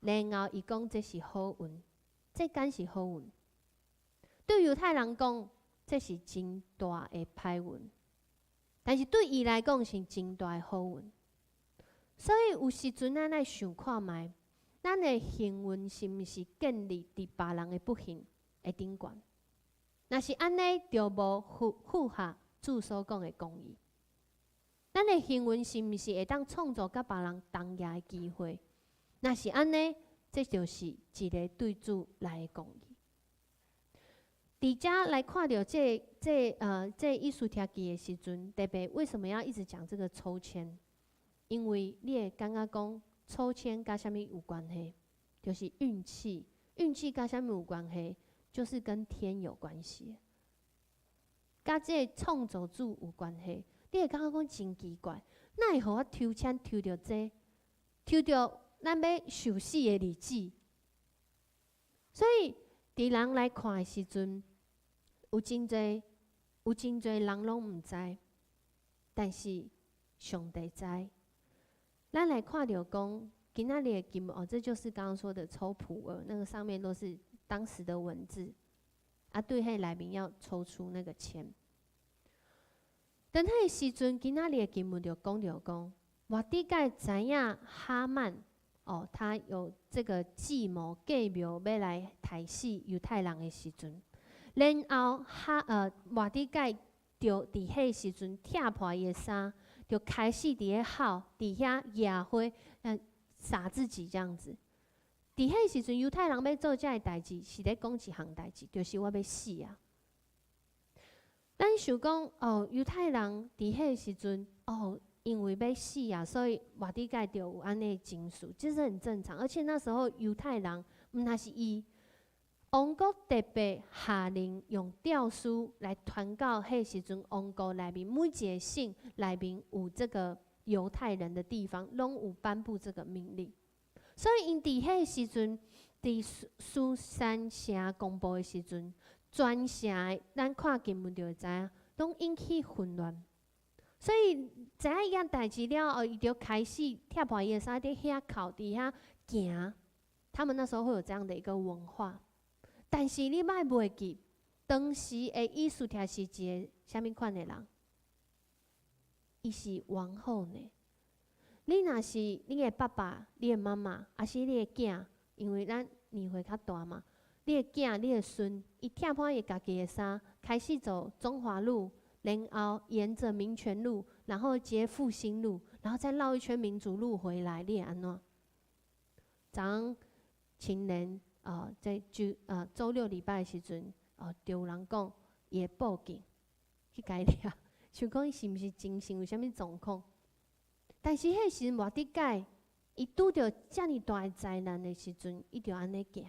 然后伊讲这是好运，这敢是好运？对犹太人讲，这是真大的歹运，但是对伊来讲是真大的好运。所以有时阵咱来想看觅，咱的幸运是毋是建立伫别人的不幸的顶悬？若是安尼，就无符合主所讲的公义。咱的幸运是毋是会当创造甲别人同赢的机会？若是安尼，这就是一个对主来的公义。伫遮来看到这艺术帖记的时阵，特别为什么要一直讲这个抽签？因为你会感觉讲抽签甲啥物有关系？就是运气，运气甲啥物有关系？就是跟天有关系，甲这个创造主有关系。你会感觉讲真奇怪，哪会互我抽签抽到这？抽到咱要受死的日子。所以，伫人来看的时阵，有真侪人拢毋知，但是上帝知。咱来看到讲，今仔日的经文这就是刚刚说的抽普尔，那个上面都是当时的文字，对迄内面要抽出那个签。等迄个时阵，今仔日的经文就讲到讲，我底界知影哈曼他有这个计谋计谋要来杀死犹太人的时阵，然后我底界就伫迄时阵拆破伊的衫，就开始伫咧哭，伫遐野花撒自己这样子。伫迄时阵，犹太人要做这个代志，是咧讲一项代志，就是我要死啊。咱想讲犹太人伫迄时阵因为要死啊，所以外地界就有安尼情绪，这是很正常。而且那时候犹太人，那是伊王国特别下令用诏书来传告迄时阵王国内面每一个省内面有这个犹太人的地方，拢有颁布这个命令。所以因伫迄时阵，伫苏珊城公布的时阵，全城咱看经文就会知影，拢引起混乱。所以知影伊件代志了后，伊就开始拆破伊的衫，伫遐哭，伫遐行。他们那时候会有这样的一个文化，但是你莫袂记，当时的以斯帖是一个啥物款的人？伊是王后呢。你若是你的爸爸、你的妈妈，还是你的囝，因为咱年岁较大嘛，你的囝、你的孙，伊拆破伊家己的衫，开始走中华路。然后沿着民权路，然后接复兴路，然后再绕一圈民族路回来，你会安怎？昨昏青年在周六礼拜的时阵，就有人讲伊会报警去改抓，想讲伊是毋是精神有啥物状况？但是迄时莫得解，伊拄着遮尔大的灾难的时阵，伊就安尼行。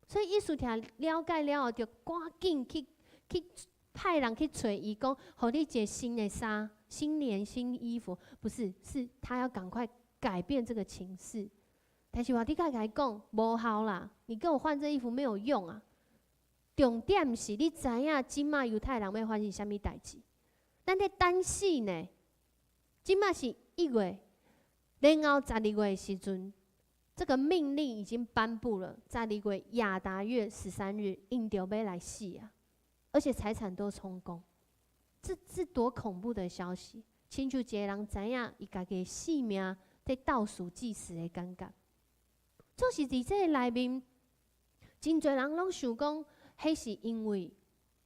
所以伊事听了解了后，就赶紧去派人去找伊，讲，互你一个新的衫、新年新衣服，不是，是他要赶快改变这个情势。但是我底甲伊讲，无效啦，你跟我换这衣服没有用啊。重点是你知影，即马犹太人要发生啥物代志？咱咧等死呢。即马是1月，然后12月的时阵，这个命令已经颁布了。12月亚达月13日，因着要来死啊！而且财产都充公，这是多恐怖的消息！亲像一个人知影伊家己的性命在倒数计时的感觉。就是伫这内面，真侪人拢想讲，迄是因为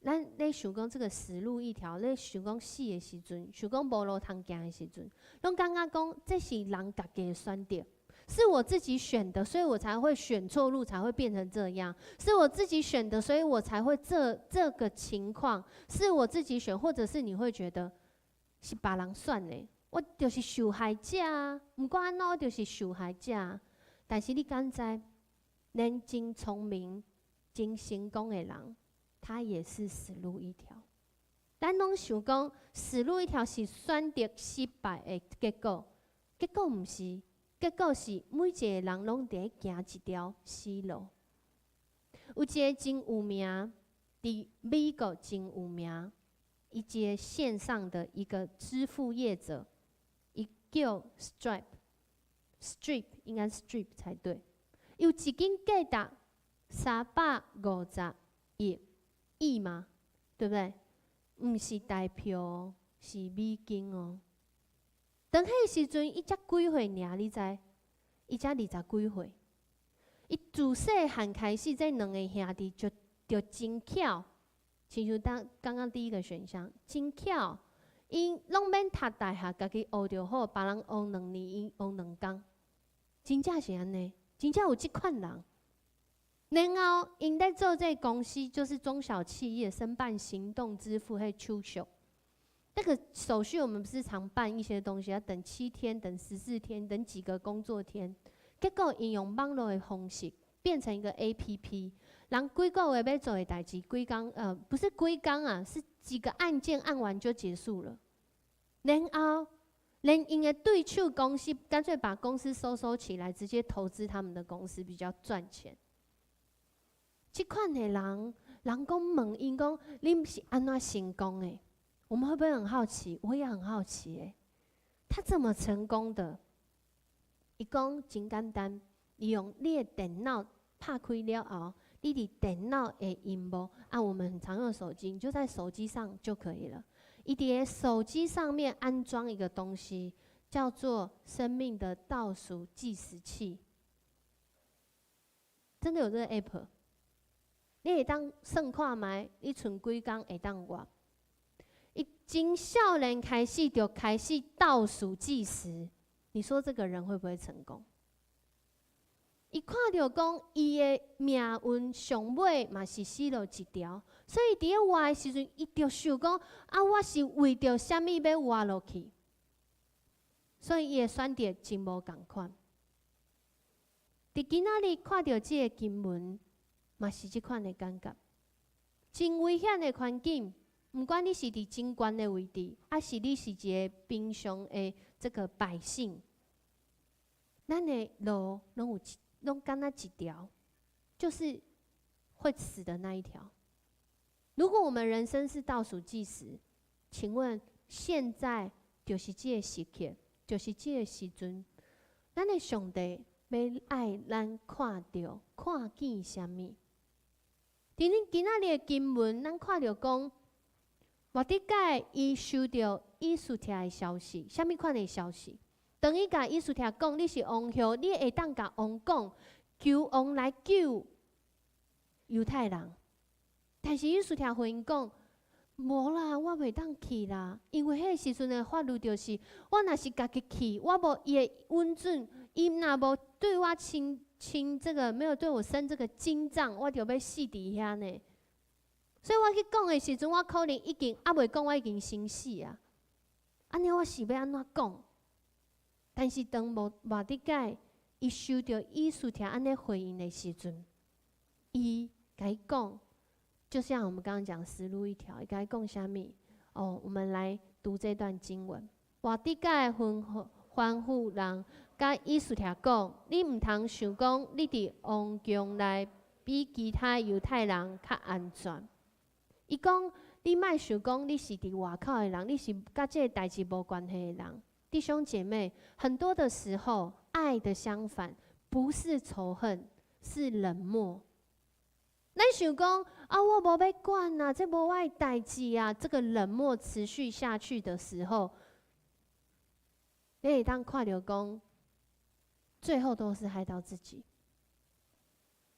咱咧想讲这个死路一条，咧想讲死的时阵，想讲无路通行的时阵，拢感觉讲这是人家己的选择。是我自己选的，所以我才会选错路，才会变成这样。是我自己选的，所以我才会这个情况。是我自己选，或者是你会觉得是别人选的，我就是受害者啊。不管安怎，我就是受害者啊。但是你敢知，连真聪明、真成功的人，他也是死路一条。咱拢想讲，死路一条是选择失败的结果，结果毋是。结果是每一个人拢伫行一条死路。有一个真有名，伫美国真有名，一个线上的一个支付业者，伊叫 Stripe 应该是 Stripe 才对。有一间价值350亿嘛，对不对？毋是台票哦，是美金哦。当迄时阵，伊才几岁尔？你知？伊才20几岁。伊自细汉开始，这两个兄弟就真巧，亲像刚刚第一个选项，真巧，因拢免读大学，家己学就好，别人学2年，伊学2工，真正是安尼，真正有即款人。然后因在做这公司，就是中小企业申办行动支付，迄手续。那个手续我们不是常办一些东西，要等7天、等14天、等几个工作天。结果应用网络的方式变成一个 APP， 人几个月要做的代志，几工不是几工啊，是几个按键按完就结束了。然后连因的对手公司干脆把公司收起来，直接投资他们的公司比较赚钱。这款的人，人讲问因讲，你是安怎成功的？我们会不会很好奇？我也很好奇诶。他怎么成功的？伊讲真简单，利用你的电脑拍开了后，你的电脑的荧幕我们很常用手机，你就在手机上就可以了。伊伫手机上面安装一个东西，叫做生命的倒数计时器。真的有这个 app， 你会当算看卖，你剩几工会当活。伊从少年开始就开始倒数计时，你说这个人会不会成功？伊看到讲，伊的命运上尾嘛是死了一条，所以伫咧活的时阵，伊就想讲我是为着啥物要活落去？所以伊的选择真无共款。伫今仔日看到即个经文，嘛是即款的感觉，真危险的环境。不管你是伫真悬的位置，是你是一个平常的这个百姓，咱的路拢敢若一条，就是会死的那一条。如果我们人生是倒数计时，请问现在就是这个时刻，就是这个时阵，咱的上帝要爱咱看到、看见啥物？伫恁今仔日的经文，咱看到讲。末底改伊收到以斯帖的消息，啥物款的消息？当伊甲以斯帖讲，你是王后，你会当甲王讲，求王来救犹太人。但是以斯帖回应讲，无啦，我袂当去啦，因为迄个时阵的法律就是，我若是家己去，我无伊的允准，伊若无对我亲这个没有对我生这个金杖，我就要死伫遐呢。所以我去讲的时阵，我可能已经未讲，我已经生死啊。安尼我是要安怎讲？但是当末底改伊收到以斯帖安尼回应的时阵，伊甲伊讲，就像我们刚刚讲思路一条，伊甲伊讲啥物？我们来读这段经文。末底改吩咐人甲以斯帖讲：你毋通想讲，你伫王宫内比其他犹太人较安全。伊讲：你莫想讲你是伫外口的人，你是甲这个代志无关系的人。弟兄姐妹，很多的时候，爱的相反不是仇恨，是冷漠。咱想讲我无要管啊，这无我的代志啊。这个冷漠持续下去的时候，你会当看到讲，最后都是害到自己。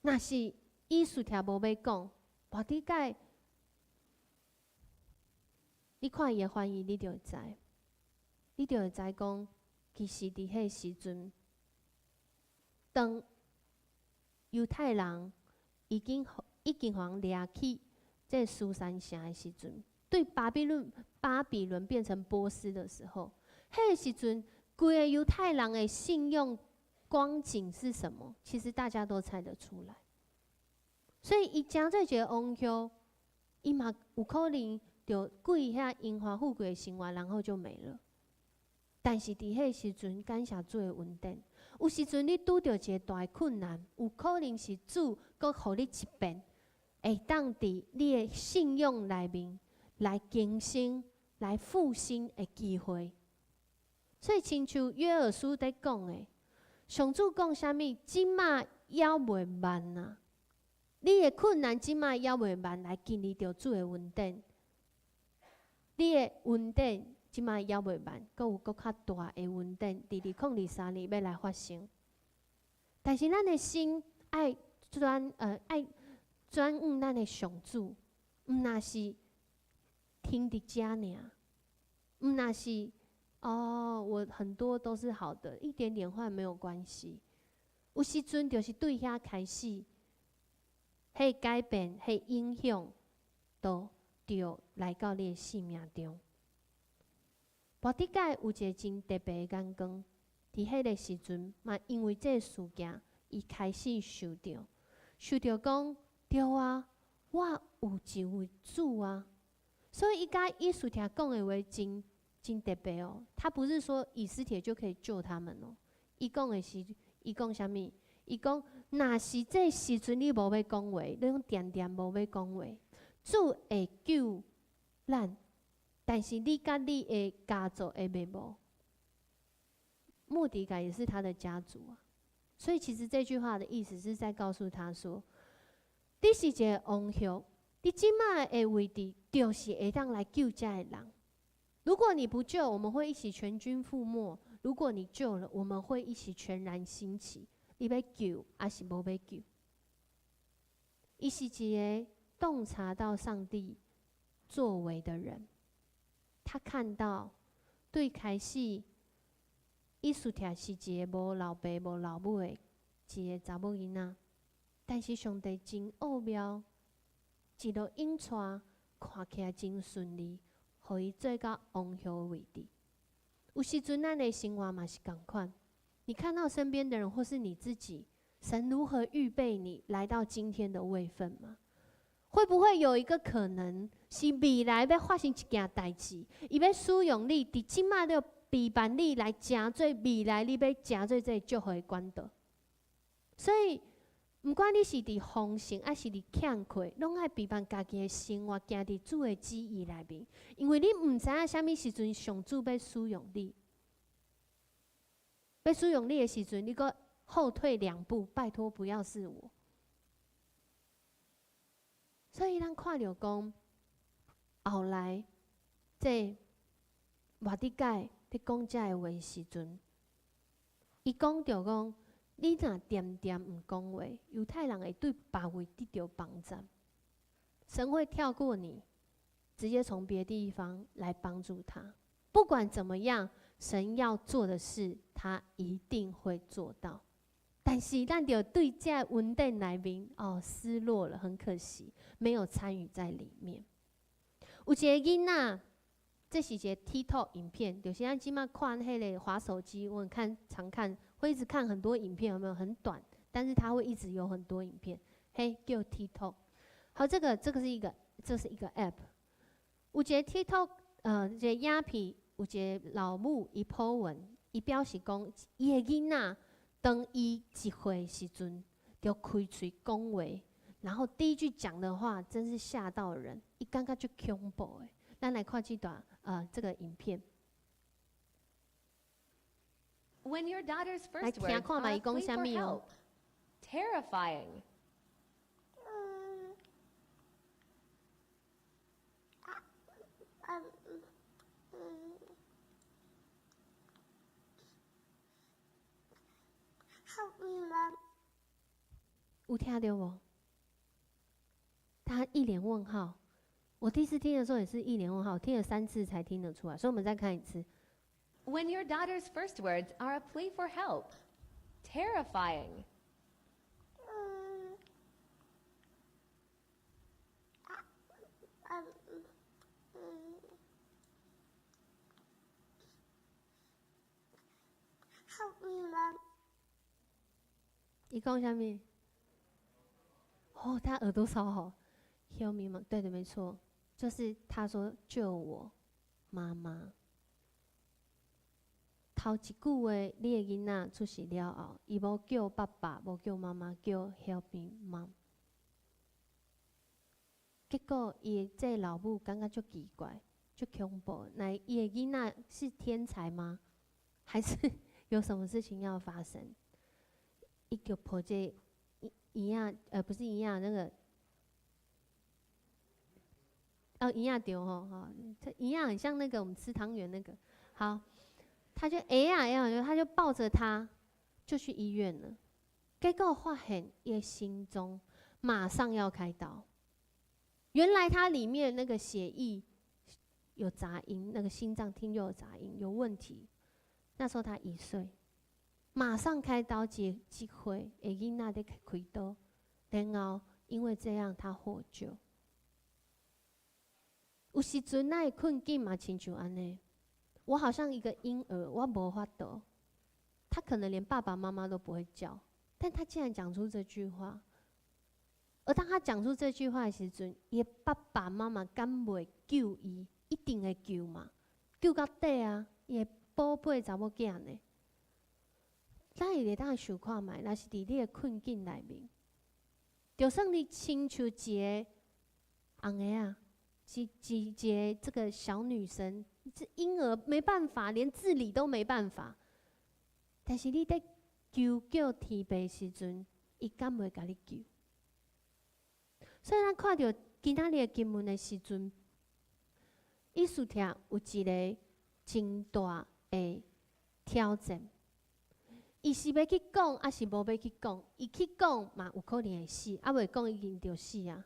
那是以斯帖无要讲，末底改。你看伊的翻译，你就会知，你就会知讲，其实伫迄时阵，当犹太人已经互掠去这苏珊城的时阵，对巴比伦变成波斯的时候，迄个时阵，规个犹太人的信用光景是什么？其实大家都猜得出来。所以伊诚做一个王后，伊嘛有可能。就过遐荣华富贵的生活，然后就没了。但是伫迄时阵，感谢主的恩典。有时阵你拄着一个大的困难，有可能是主搁互你一遍，会当伫你的信用内面来更新、来复兴的机会。所以，亲像约珥书在讲的，上主讲啥物？即马还袂慢啊！你的困难即马还袂慢，来经历着主的恩典。你的恩典即摆还袂慢，阁有阁较大的恩典，伫2023年要来发生。但是咱的心爱转向咱的上主，毋若是停伫遮尔，毋若是我很多都是好的，一点点坏没有关系。有时阵就是对遐开始，迄改变、迄影响都。就来到你的生命中。末底改有一个真特别的眼光，伫迄个时阵嘛，因为这个事件，伊开始受到讲，对啊，我有一位主啊，所以伊甲以斯帖讲的话真真特别哦。他不是说以斯帖就可以救他们哦。伊讲的是，伊讲啥物？伊讲，若是这时阵你无要讲话，你讲点点无要讲话，主会救咱，但是你甲你的家族会袂无？末底改也是他的家族啊。所以其实这句话的意思是在告诉他说，你是一个王后，你即摆的位置就是会当来救这的人。如果你不救，我们会一起全军覆没；如果你救了，我们会一起全然兴起。你要救还是无要救？伊是一个洞察到上帝作为的人，他看到对开始，伊斯帖是一个无老爸无老母的一个查某囡仔，但是上帝真奥妙，一路引带，看起来真顺利，互伊做到王后的位置。有时阵咱的生活嘛是共款。你看到身边的人，或是你自己，神如何预备你来到今天的位分吗？会不会有一个可能是未来要发生一件代志，伊要使用你，伫即马就备办你来成做未来你要成做这祝福的管道？所以，不管你是伫丰盛，还是伫欠缺，拢爱备办家己的生活，行伫主的旨意内面，因为你唔知影啥物时阵上主要使用你。要使用你的时阵，你搁后退2步，拜托不要是我。所以咱看到讲，后来这末底改伫讲这个话的时阵，伊讲着讲，你若点点唔讲话，犹太人会对别位得到帮助，神会跳过你，直接从别的地方来帮助他。不管怎么样。神要做的事，他一定会做到。但是，咱就对这文件内面失落了，很可惜，没有参与在里面。有一个囡仔，这是一个 TikTok 影片，就是咱即马看迄个滑手机，我常看，会一直看很多影片，有没有很短？但是它会一直有很多影片，嘿，叫 TikTok。好，这是一个 App。有一个 TikTok，一个影片。有一个老母伊po文，伊表示讲，伊的囡仔当伊1岁时阵，就开嘴讲话，然后第一句讲的话真是吓到人，伊感觉就恐怖的。咱来看这段这个影片。When your daughter's 来 first 听 words 看嘛， are 伊 a 讲 plea 啥 for 物哦 help, terrifying. Help me, Mom. 有听到无？他一脸问号。我第一次听的时候也是一脸问号，听了3次才听得出来。所以我们再看一次。When your daughter's first words are a plea for help, terrifying. Help me, Mom. 伊讲啥物？哦，他耳朵超好。Help me, Mom。对的，没错，就是他说救我，妈妈。头一句话，你的囡仔出世了后，伊无叫爸爸，无叫妈妈，叫 Help me, Mom。结果，伊这老母感觉足奇怪，足恐怖。那伊的囡仔是天才吗？还是有什么事情要发生？伊就抱这一样，不是一样那个，一样丢吼，它一样很像那个我们吃汤圆那个。好，他就他就抱着他就去医院了。结果发现伊的心中马上要开刀。原来他里面那个血液有杂音，那个心脏听就有杂音，有问题。那时候他1岁，马上开刀机会，会囡仔在开刀，然后因为这样他获救。有时阵那困境嘛，亲像安尼，我好像一个婴儿，我无法度，他可能连爸爸妈妈都不会叫，但他竟然讲出这句话。而当他讲出这句话的时阵，伊爸爸妈妈敢袂救伊？一定会救嘛？救到底啊，伊的宝贝查某囝呢？咱会当想看觅，若是伫你的困境内面，就算你亲像一个红个啊，是一个这个小女生，这婴儿没办法，连自理都没办法。但是你在求救天父时阵，伊敢袂甲你救？所以咱看到今仔日的经文的时阵，以斯帖有一个真大的挑战。伊是要去讲，还是无要去讲？伊去讲嘛，有可能会死；啊，袂讲已经着死啊。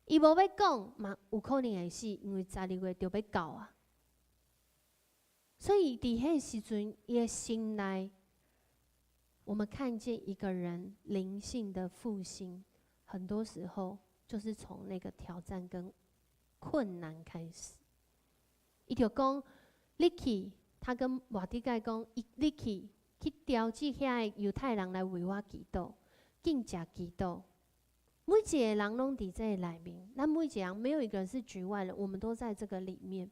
伊无要讲嘛，有可能会死，因为12月就要到啊。所以伫迄时阵，伊的心内，我们看见一个人灵性的复兴，很多时候就是从那个挑战跟困难开始。伊就讲，你去，他跟莫迪盖讲，你去调制遐个犹太人来为我祈祷，敬食祈祷。每一个人拢伫这个内面，咱每一个人没有一个人是局外人，我们都在这个里面。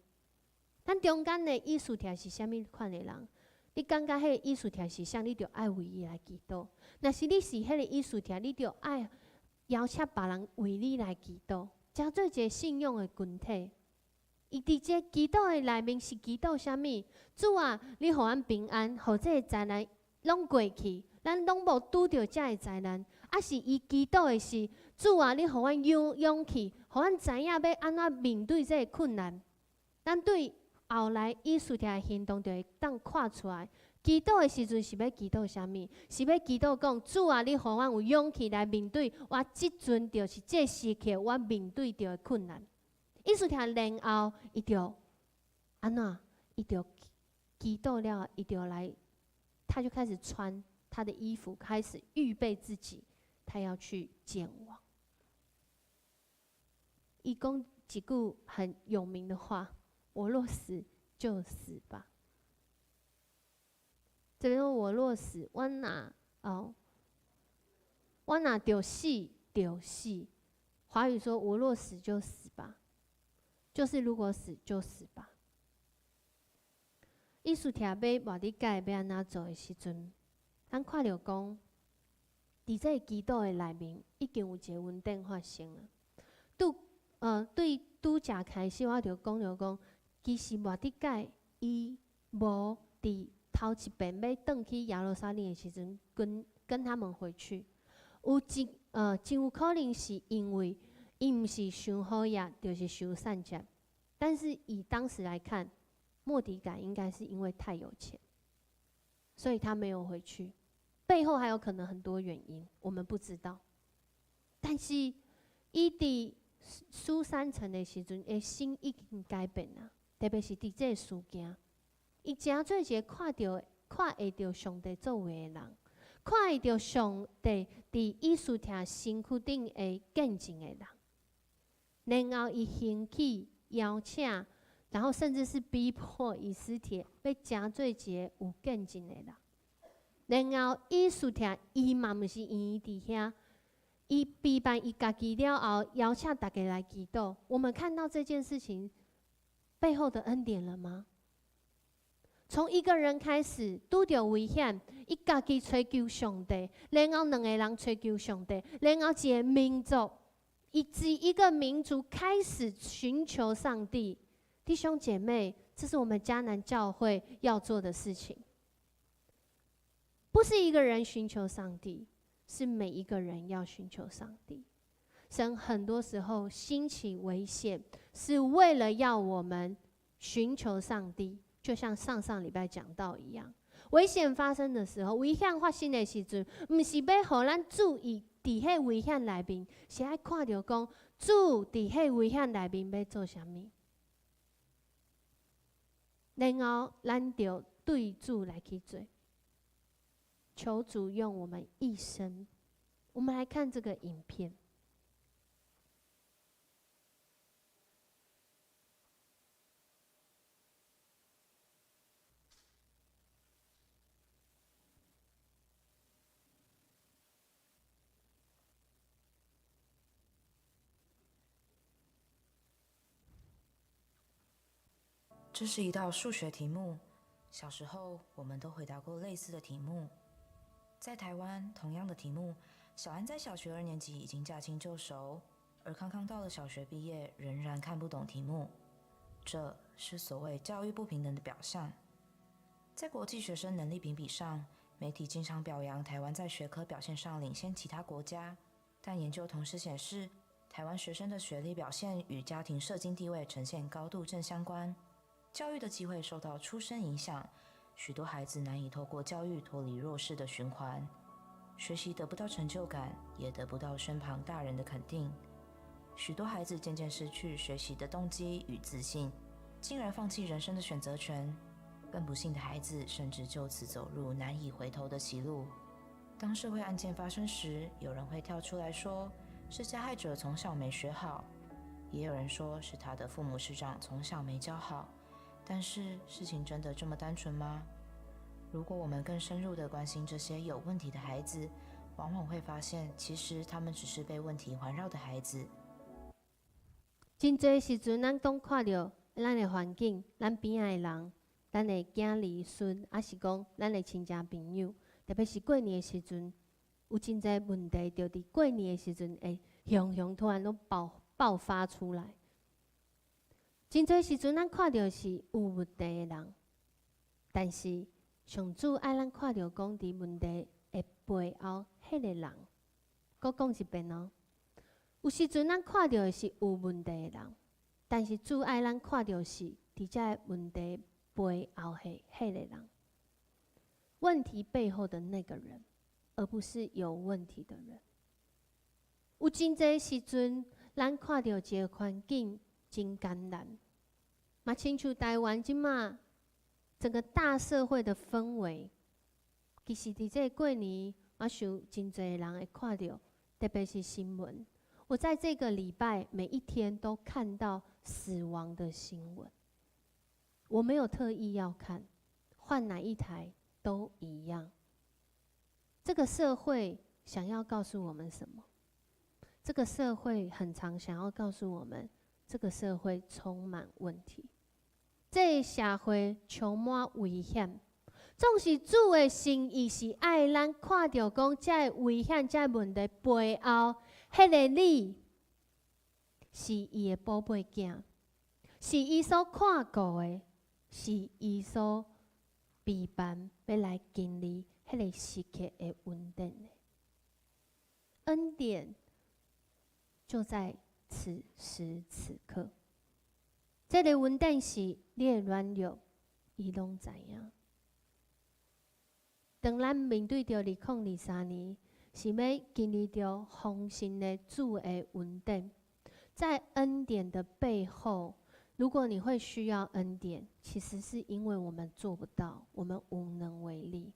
咱中间的意思条是啥物款的人？你感觉迄个意思条是啥？你就爱为伊来祈祷。若是你是迄个意思条，你就爱邀请别人为你来祈祷，加做一个信用的群体。伊伫这祈祷的内面是祈祷啥物？主啊，你互阮平安，互这个灾难拢过去，咱拢无拄着遮个灾难。啊，是伊祈祷的是，主啊，你互阮勇气，互阮知影要安怎面对这个困难。咱对后来艺术的行动就会当看出来。祈祷的时阵是要祈祷啥物？是要祈祷讲，主啊，你互阮有勇气来面对我即阵就是这时刻我面对着的困难。艺术条然后，伊就安怎？伊就祈祷了，伊就来，他就开始穿他的衣服，开始预备自己，他要去见王。伊讲一句很有名的话：“我若死，就死吧。”这边说我若死，我哪就死就死。华语说：“我若死就死吧。”就是如果死就死吧。艺术条要莫你改要安怎做的时阵，咱看到讲，伫这祈祷的内面已经有一个稳定发生了。对拄则开始，我就讲着讲，其实莫你改伊无伫头一遍要转去耶路撒冷的时阵，跟他们回去，真有可能是因为。伊毋是想好呀，就是想善价。但是以当时来看，莫迪改应该是因为太有钱，所以他没有回去。背后还有可能很多原因，我们不知道。但是伊伫苏三城的时阵，的心已经改变了，特别是伫这个事件，伊真做一个看会到上帝作为的人。看会到上帝伫艺术条身躯顶的见证的人。然后伊兴起邀请，然后甚至是逼迫以斯帖要真做一个有见证的人。然后以斯帖伊嘛毋是伊伫遐，伊逼办伊家己了后，邀请大家来祈祷。我们看到这件事情背后的恩典了吗？从一个人开始拄着危险，伊家己追求上帝，然后两个人追求上帝，然后一个民族。以及一个民族开始寻求上帝，弟兄姐妹，这是我们迦南教会要做的事情。不是一个人寻求上帝，是每一个人要寻求上帝。神很多时候兴起危险，是为了要我们寻求上帝，就像上礼拜讲到一样。危险发生的时候，危险发生的时阵，不是要互咱注意。伫迄危险内面，是爱看到讲主伫迄危险内面要做啥物，然后咱就对主来去做。求主用我们一生，我们来看这个影片。这是一道数学题目，小时候我们都回答过类似的题目。在台湾，同样的题目，小安在小学2年级已经驾轻就熟，而康康到了小学毕业仍然看不懂题目。这是所谓教育不平等的表象。在国际学生能力评比上，媒体经常表扬台湾在学科表现上领先其他国家，但研究同时显示，台湾学生的学历表现与家庭社经地位呈现高度正相关。教育的机会受到出身影响，许多孩子难以透过教育脱离弱势的循环，学习得不到成就感，也得不到身旁大人的肯定。许多孩子渐渐失去学习的动机与自信，进而放弃人生的选择权。更不幸的孩子甚至就此走入难以回头的歧路。当社会案件发生时，有人会跳出来说是加害者从小没学好，也有人说是他的父母师长从小没教好。但是事情真的这么单纯吗？如果我们更深入地关心这些有问题的孩子，往往会发现，其实他们只是被问题环绕的孩子。真侪时阵，咱当看到咱的环境、咱边仔的人、咱的囝儿孙，还是讲咱的亲戚朋友，特别是过年的时阵，有真侪问题，就伫过年的时阵会突然拢爆发出来。真侪时阵，咱看到是有问题的人，但是上主爱咱看到讲伫问题的背后，迄个人。搁讲一遍哦，有时阵咱看到的是有问题的人，但是主爱咱看到是伫遮问题背后的迄个人，问题背后的那个人，而不是有问题的人。有真侪时阵，咱看到一个环境。真艰难，嘛亲像台湾即马整个大社会的氛围，其实伫这过年，我想真侪人会看到，特别是新闻。我在这个礼拜每一天都看到死亡的新闻，我没有特意要看，换哪一台都一样。这个社会想要告诉我们什么？这个社会很常想要告诉我们。这个社会充满问题，这个社会充满危险。总是主的心意是爱咱看到讲，这危险、这问题背后，迄个你是伊的宝贝囝，是伊所看顾的，是伊所陪伴要来经历迄个时刻的稳定的恩典，就在。此时此刻，这个稳定是你的软弱，伊拢知影。当咱面对着2023年，是要经历着丰盛的主的稳定，在恩典的背后，如果你会需要恩典，其实是因为我们做不到，我们无能为力。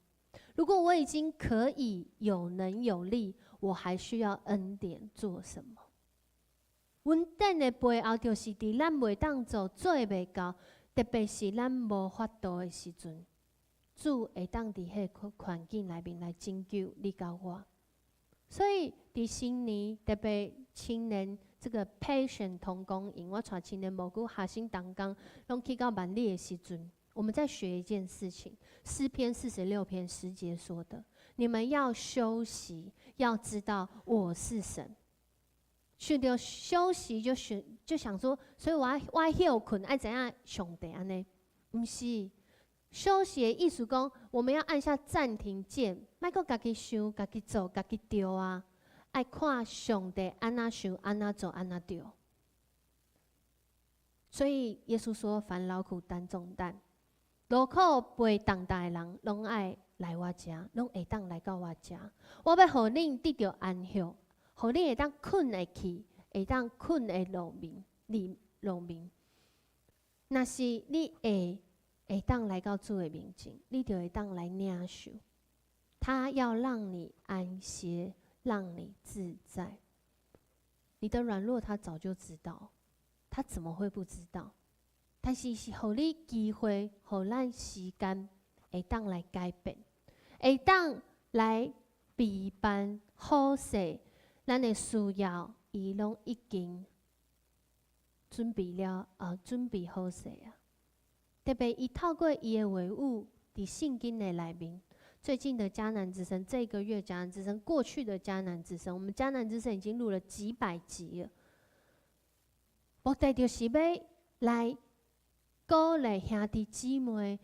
如果我已经可以有能有力，我还需要恩典做什么？稳定的背后，就是伫咱袂当做袂到，特别是咱无法度的时阵，主会当伫迄个环境内面来拯救你甲我。所以伫新年，特别青年这个 patient 同工营，我带青年无久下星当工，拢去到万里的时阵，我们在学一件事情。诗篇46篇10节说的：你们要休息，要知道我是神。想到休息就想说，所以我休困，爱怎样上帝安尼？不是，休息的意思讲，我们要按下暂停键，莫搁家己想、家己做、家己对啊，爱看上帝安那想、安那做、安那对。所以耶稣说：“烦劳苦担重担、劳苦背重担的人，拢爱来我遮，拢会当来到我遮。我要互恁得到安息。”互你会当困会去，会当困会入眠。若是你会当来到主的面前，你就会当来领受。他要让你安歇，让你自在。你的软弱，他早就知道，他怎么会不知道？但是是互你机会，互咱时间，会当来改变，会当来陪伴好势。咱的需要，伊拢已经准备了，准备好势啊！特别伊透过伊的话语，伫圣经的内面。最近的迦南之声，这个月迦南之声，过去的迦南之声，我们迦南之声已经录了几百集了。目的就是要来鼓励兄弟姊妹，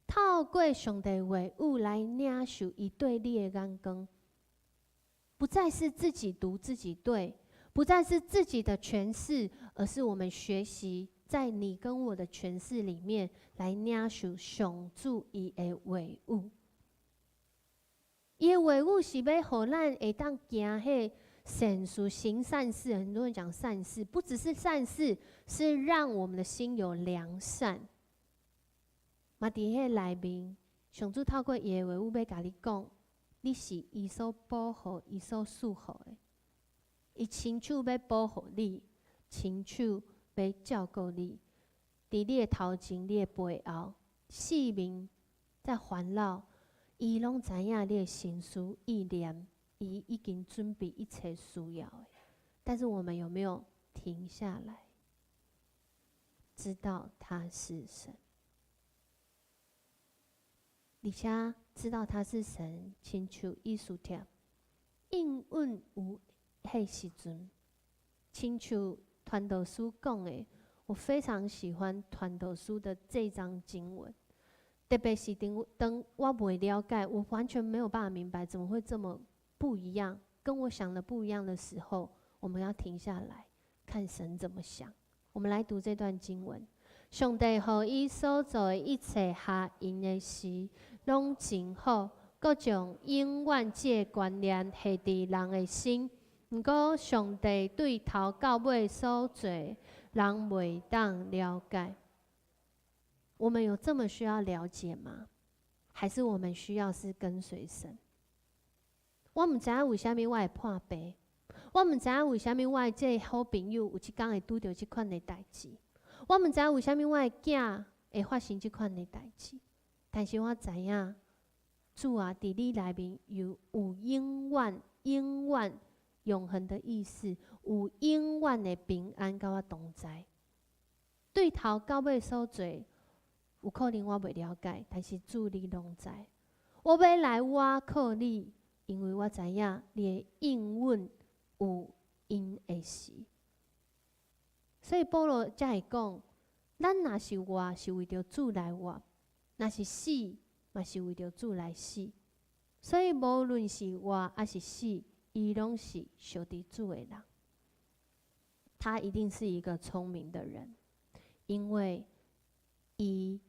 透过上帝话语来领受伊对你的眼光，不再是自己读自己对，不再是自己的诠释，而是我们学习在你跟我的诠释里面来领受上主伊的话语。伊的话语是要互咱会当行迄善事、行善事。很多人讲善事，不只是善事，是让我们的心有良善。嘛，伫迄内面，上主透过伊的话语要甲你讲，你是伊所保护、伊所赐福的。伊亲手要保护你，亲手要照顾你。伫你的头前、你的背后，四面在环绕。伊拢知影你的心思意念，伊已经准备一切需要的。但是我们有没有停下来，知道他是神？而且知道他是神，亲像艺术帖应允有迄时阵，亲像传道书讲的，我非常喜欢传道书的这章经文。特别是当我未了解，我完全没有办法明白怎么会这么不一样，跟我想的不一样的时候，我们要停下来看神怎么想。我们来读这段经文：上帝予伊所做的一切合因的事，拢真好，阁将永远这观念下伫人的心。毋过上帝对头到尾所做，人袂当了解。我们有这么需要了解吗？还是我们需要是跟随神？我唔知影为虾米我会破病，我唔知影为虾米我的这好朋友有一天会拄到这款的代志，我唔知影为虾米我的囝会发生这款的代志。但是我知影，主啊，伫你内面有永远、永远、永恒的意思，有永远的平安甲我同在。对头到尾所做。有可能我袂了解，但是主你拢知。我要来倚靠你，因为我知影你的应允有因的时。所以保罗才会讲，咱若是活，是为着主来活；若是死，嘛是为着主来死。所以无论是活还是死，伊拢是属伫主的人。他一定是一个聪明的人，因为伊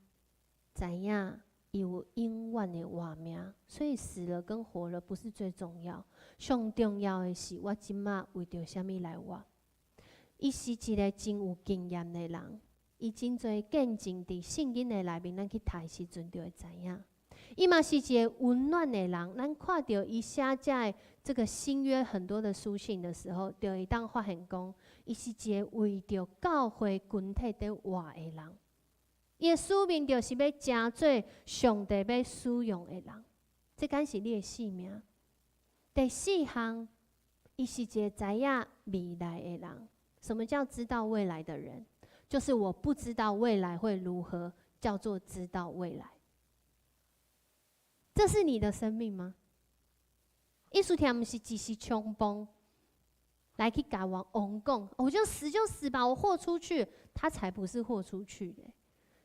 知影伊有永远的活命，所以死了跟活了不是最重要，上重要的是我即马为着虾米来活。伊是一个真有经验的人，伊真侪见证伫圣经的内面，咱去读时阵就会知影。伊嘛是一个温暖的人，咱看到伊写在这个新约很多的书信的时候，就会当发现讲，伊是一个为着教会群体在活的人。伊的使命就是要成做上帝要使用的人，这敢是你的使命。第四项，伊是一个知影未来的人。什么叫知道未来的人？就是我不知道未来会如何，叫做知道未来。这是你的生命吗？艺术条不是只是冲崩，来去甲王讲，我就死就死吧，我豁出去，他才不是豁出去的。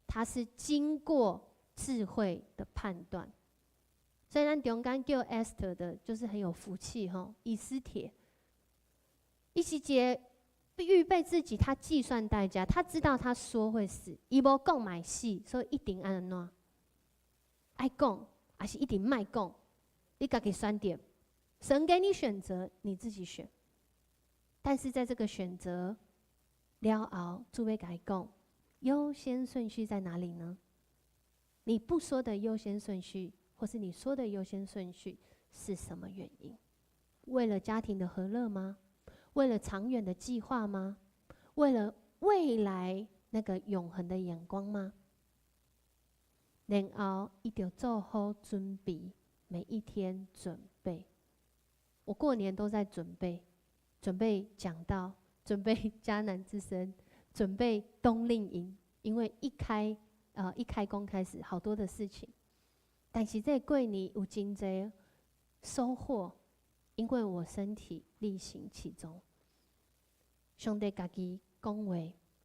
他是经过智慧的判断，所以咱中间叫 Esther 的，就是很有福气吼。以斯帖，伊是一个预备自己，他计算代价，他知道他说会死，伊无讲买死，所以一定安怎？爱讲还是一定卖讲？你家己选择，神给你选择，你自己选。但是在这个选择了后，主要甲伊讲。优先顺序在哪里呢？你不说的优先顺序，或是你说的优先顺序是什么原因？为了家庭的和乐吗？为了长远的计划吗？为了未来那个永恒的眼光吗？然后一定要做好准备，每一天准备。我过年都在准备讲道，准备迦南之声。准备冬令营，因为一开一开工开始好多的事情，但是这过年有真侪收获，因为我身体力行其中。上帝家己讲话，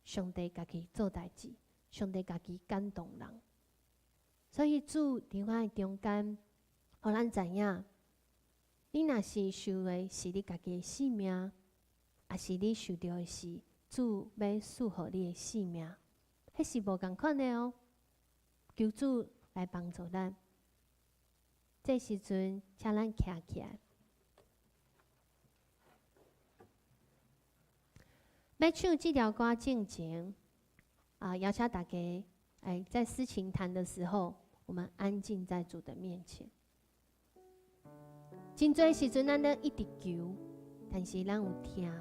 上帝家己做代志，上帝家己感动人。所以主伫我的中间，互咱知影，你若是受的是你家己的性命，还是你受到的是主要赐予你的性命，迄是无共款的哦。求主来帮助咱。这时阵，请咱徛起来。要唱这条歌之前，邀请大家，在诗情谈的时候，我们安静在主的面前。真多时阵，咱咧一直求，但是咱有听，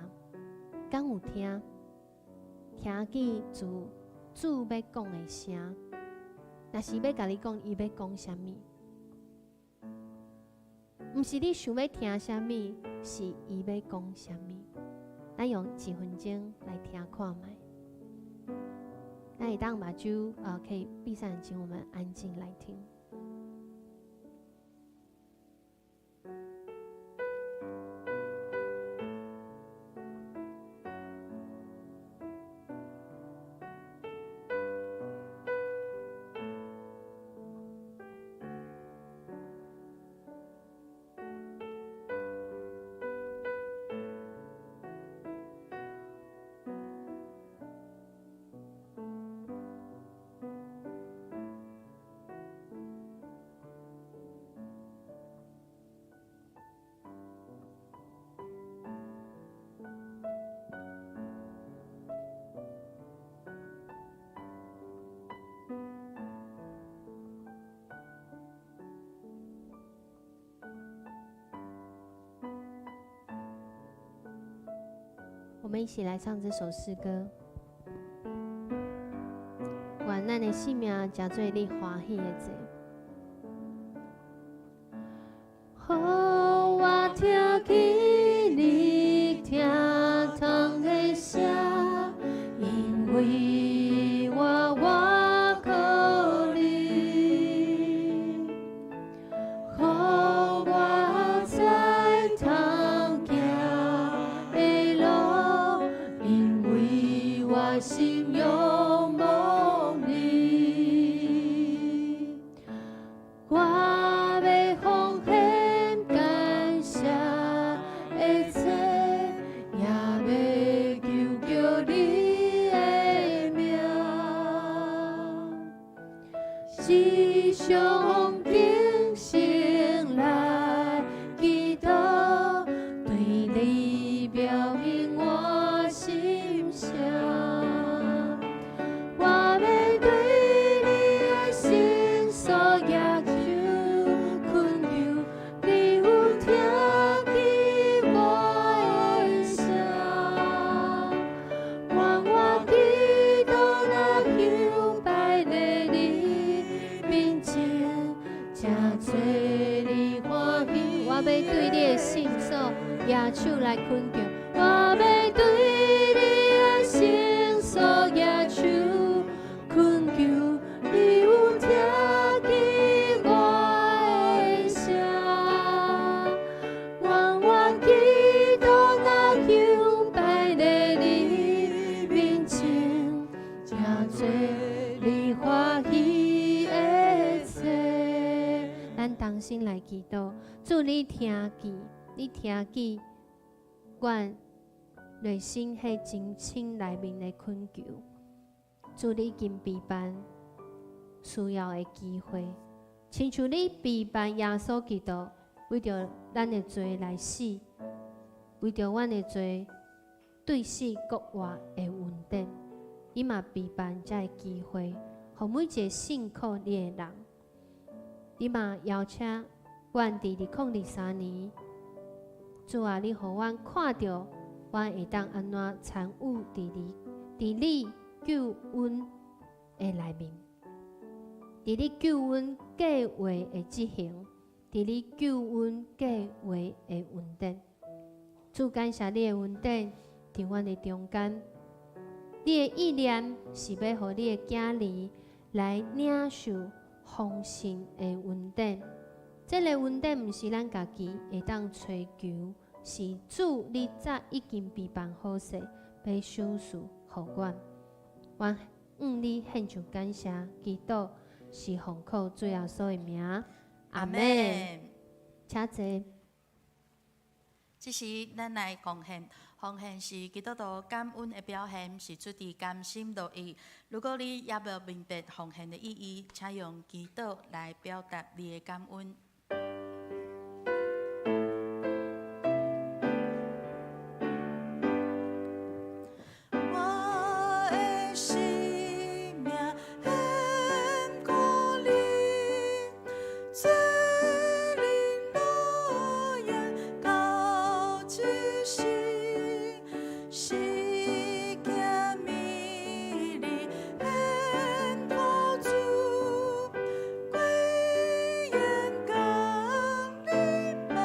敢有听？听见主要讲的声。若是要甲你讲，伊要讲啥物？毋是你想要听啥物，是伊要讲啥物。咱用1分钟来听看卖。咱会当目睭可以闭上眼睛，我们安静来听。我们一起来唱这首诗歌。愿咱的性命真做你欢喜的节。好，我听见你听痛的声，因为我靠你，好我在通行的路，因为我心仰望你，我要奉献感谢的切，也要求叫你的名，时常敬心来祈祷，对你表明我心声。我要对你的心所野求困求，你有听见我的声？愿我祈祷那向拜在你面前，真做你欢喜。我要对你的心所野手来困求，我要对你的心所野手困求，你有听见我的声？愿我祈祷那向拜在你面前，真做你欢喜的切。咱同心来祈祷，祝你听见，你听见，阮内心迄真心内面的困求。祝你经陪伴需要的机会，亲像你陪伴耶稣基督，为着咱的罪来死，为着阮的罪对死国活的稳定，你嘛陪伴这个机会，互每一个信靠你的人。你嘛邀请阮伫2023年，主啊，你互阮看到，阮会当安怎参与伫你救恩的内面，伫你救恩计划的执行，伫你救恩计划的稳定。主，感谢你的稳定伫阮的中间。你的意念是要互你的囝儿来领受丰盛的恩典。这个恩典毋是咱家己会当追求，是主你早已经备办好势，要赏赐互阮。愿你献上感谢，祈祷是奉靠主耶稣的名，阿门。请坐。这是咱来奉献，奉献是基督徒感恩的表现，是出自甘心乐意。如果你也无明白奉献的意义，请用祈祷来表达你的感恩。我的生命献给你，做你路沿到一世，世间美丽献给主，归愿讲你万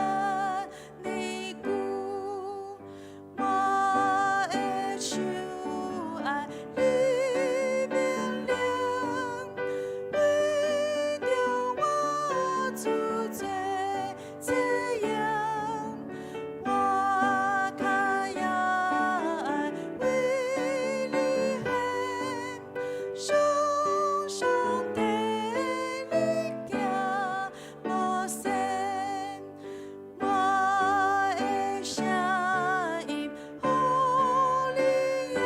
年久。我的手爱你明亮，为着我主做这样，我较也爱为你献，双双替你行路线，我的声音。互你扬，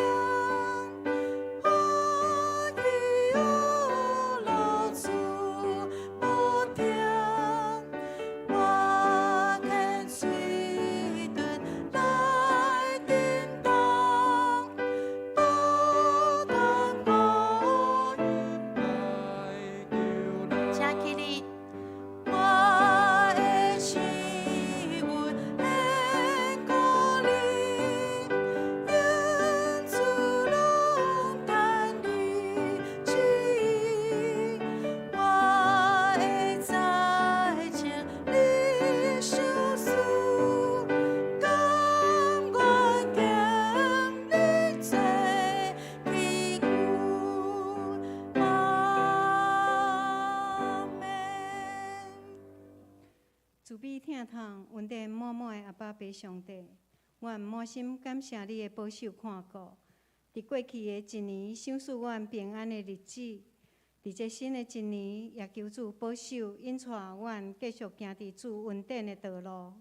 我去有路处无停，我牵水遁来叮当，不断无请起立。我的心温献给你，愿主拢等你旨意。我会在情你相思，甘愿经你做庇护。阿门。慈悲疼痛、恩典满满的阿爸爸上帝，阮满心感谢你的保守看顾。伫过去的一年，赏赐阮平安的日子，伫这新的一年，也求主保守，引带阮继续行伫主恩典的道路。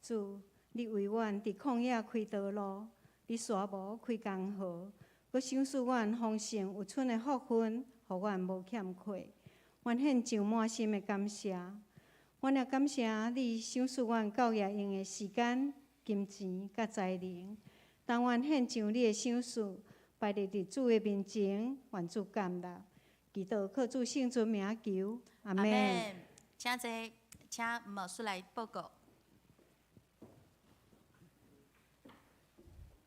主，你为阮伫旷野开道路，伫沙漠开江河，佮赏赐阮丰盛有春的福分，互阮无欠缺。阮献上满心的感谢。阮也感谢你赏赐阮教业用的时间、金钱、甲才能。当阮献上你的赏赐，摆入伫主的面前，愿主感纳。祈祷靠主圣尊名求，阿阿门。门。请坐，请牧师来报告。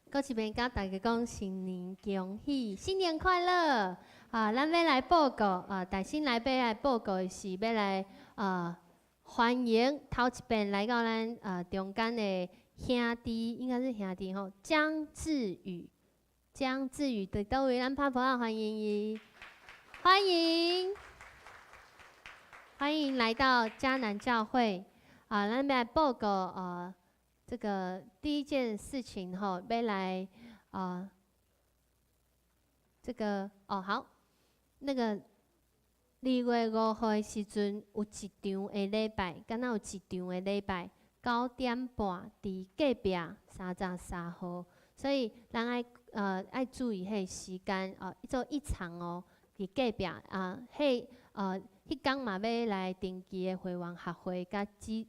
搁一遍甲大家讲新年恭喜，新年快乐！咱要来报告大新来要来报告的是要来欢迎头一遍来到咱中间的兄弟，应该是兄弟吼，江志宇。江志宇伫倒位？咱拍拍啊，欢迎伊，欢迎，欢迎来到迦南教会咱要来报告这个第一件事情吼，要来这个好，那个2月5号的时阵有一场的礼拜，敢若有一场的礼拜9点半伫隔壁33号，所以咱爱注意迄时间做一场伫隔壁迄天嘛要来定期的会员学会甲技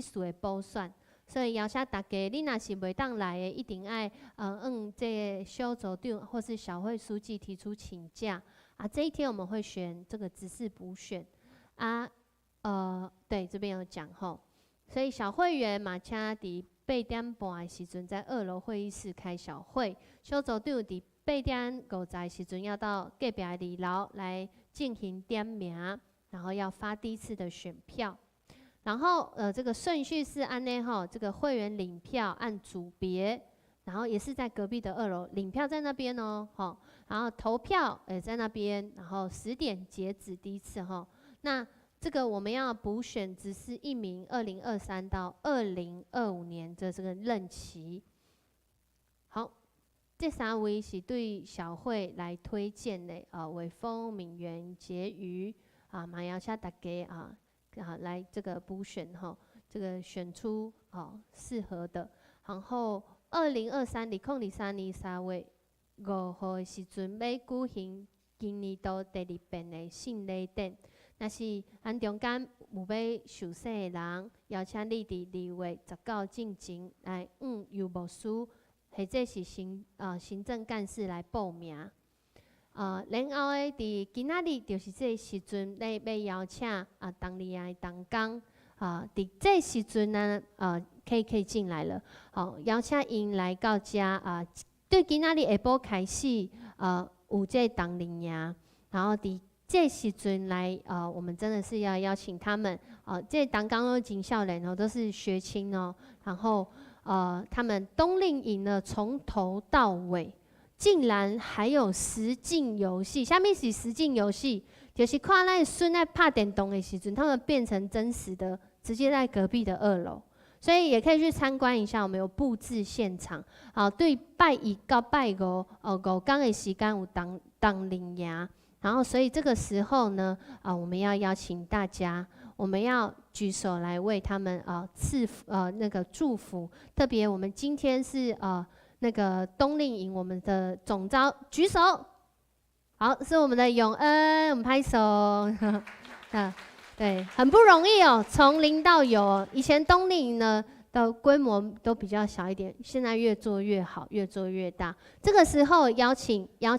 术的补选。所以邀请大家，你若是袂当来的，一定爱这个小组长或是小会书记提出请假这一天我们会选这个执事补选对，这边有讲吼。所以小会员嘛，请伫8点半的时阵在2楼会议室开小会，小组长伫8点50的时阵要到隔壁的2楼来进行点名，然后要发第一次的选票。然后这个顺序是按呢吼，这个会员领票按组别，然后也是在隔壁的2楼，领票在那边哦，好，然后投票也在那边，然后10点截止第一次哈。那这个我们要补选只是1名，2023到2025年的这个任期。好，这3位是对小会来推荐的伟峰、敏源、婕妤嘛，邀请大家来这个补选哈，这个选出适合的，然后。2023年3月5号的时阵，要举行今年度第2遍的圣礼典。若是咱中间有要受洗的人，邀请你伫2月19进前来邮务司，或者是行政干事来报名。然后诶，伫今仔日就是这时阵，要邀请当日的同工伫这时阵呢可以进来了。好，邀请因来到遮对今仔日下晡开始有这当领营，然后伫这时阵来我们真的是要邀请他们这当刚都进少年都是学青哦，然后他们冬令营呢从头到尾竟然还有实境游戏。下面是实境游戏，就是看咱孙在拍电动的时阵，他们变成真实的，直接在隔壁的2楼。所以也可以去参观一下，我们有布置现场。对拜1到拜5，5天的时间有当领营。然后，所以这个时候呢，我们要邀请大家，我们要举手来为他们那个祝福。特别我们今天是那个冬令营，我们的总召举手。好，是我们的永恩，我们拍手。对，很不容易哦，从0到有。以前冬令营呢的规模都比较小一点，现在越做越好，越做越大。这个时候邀请每一个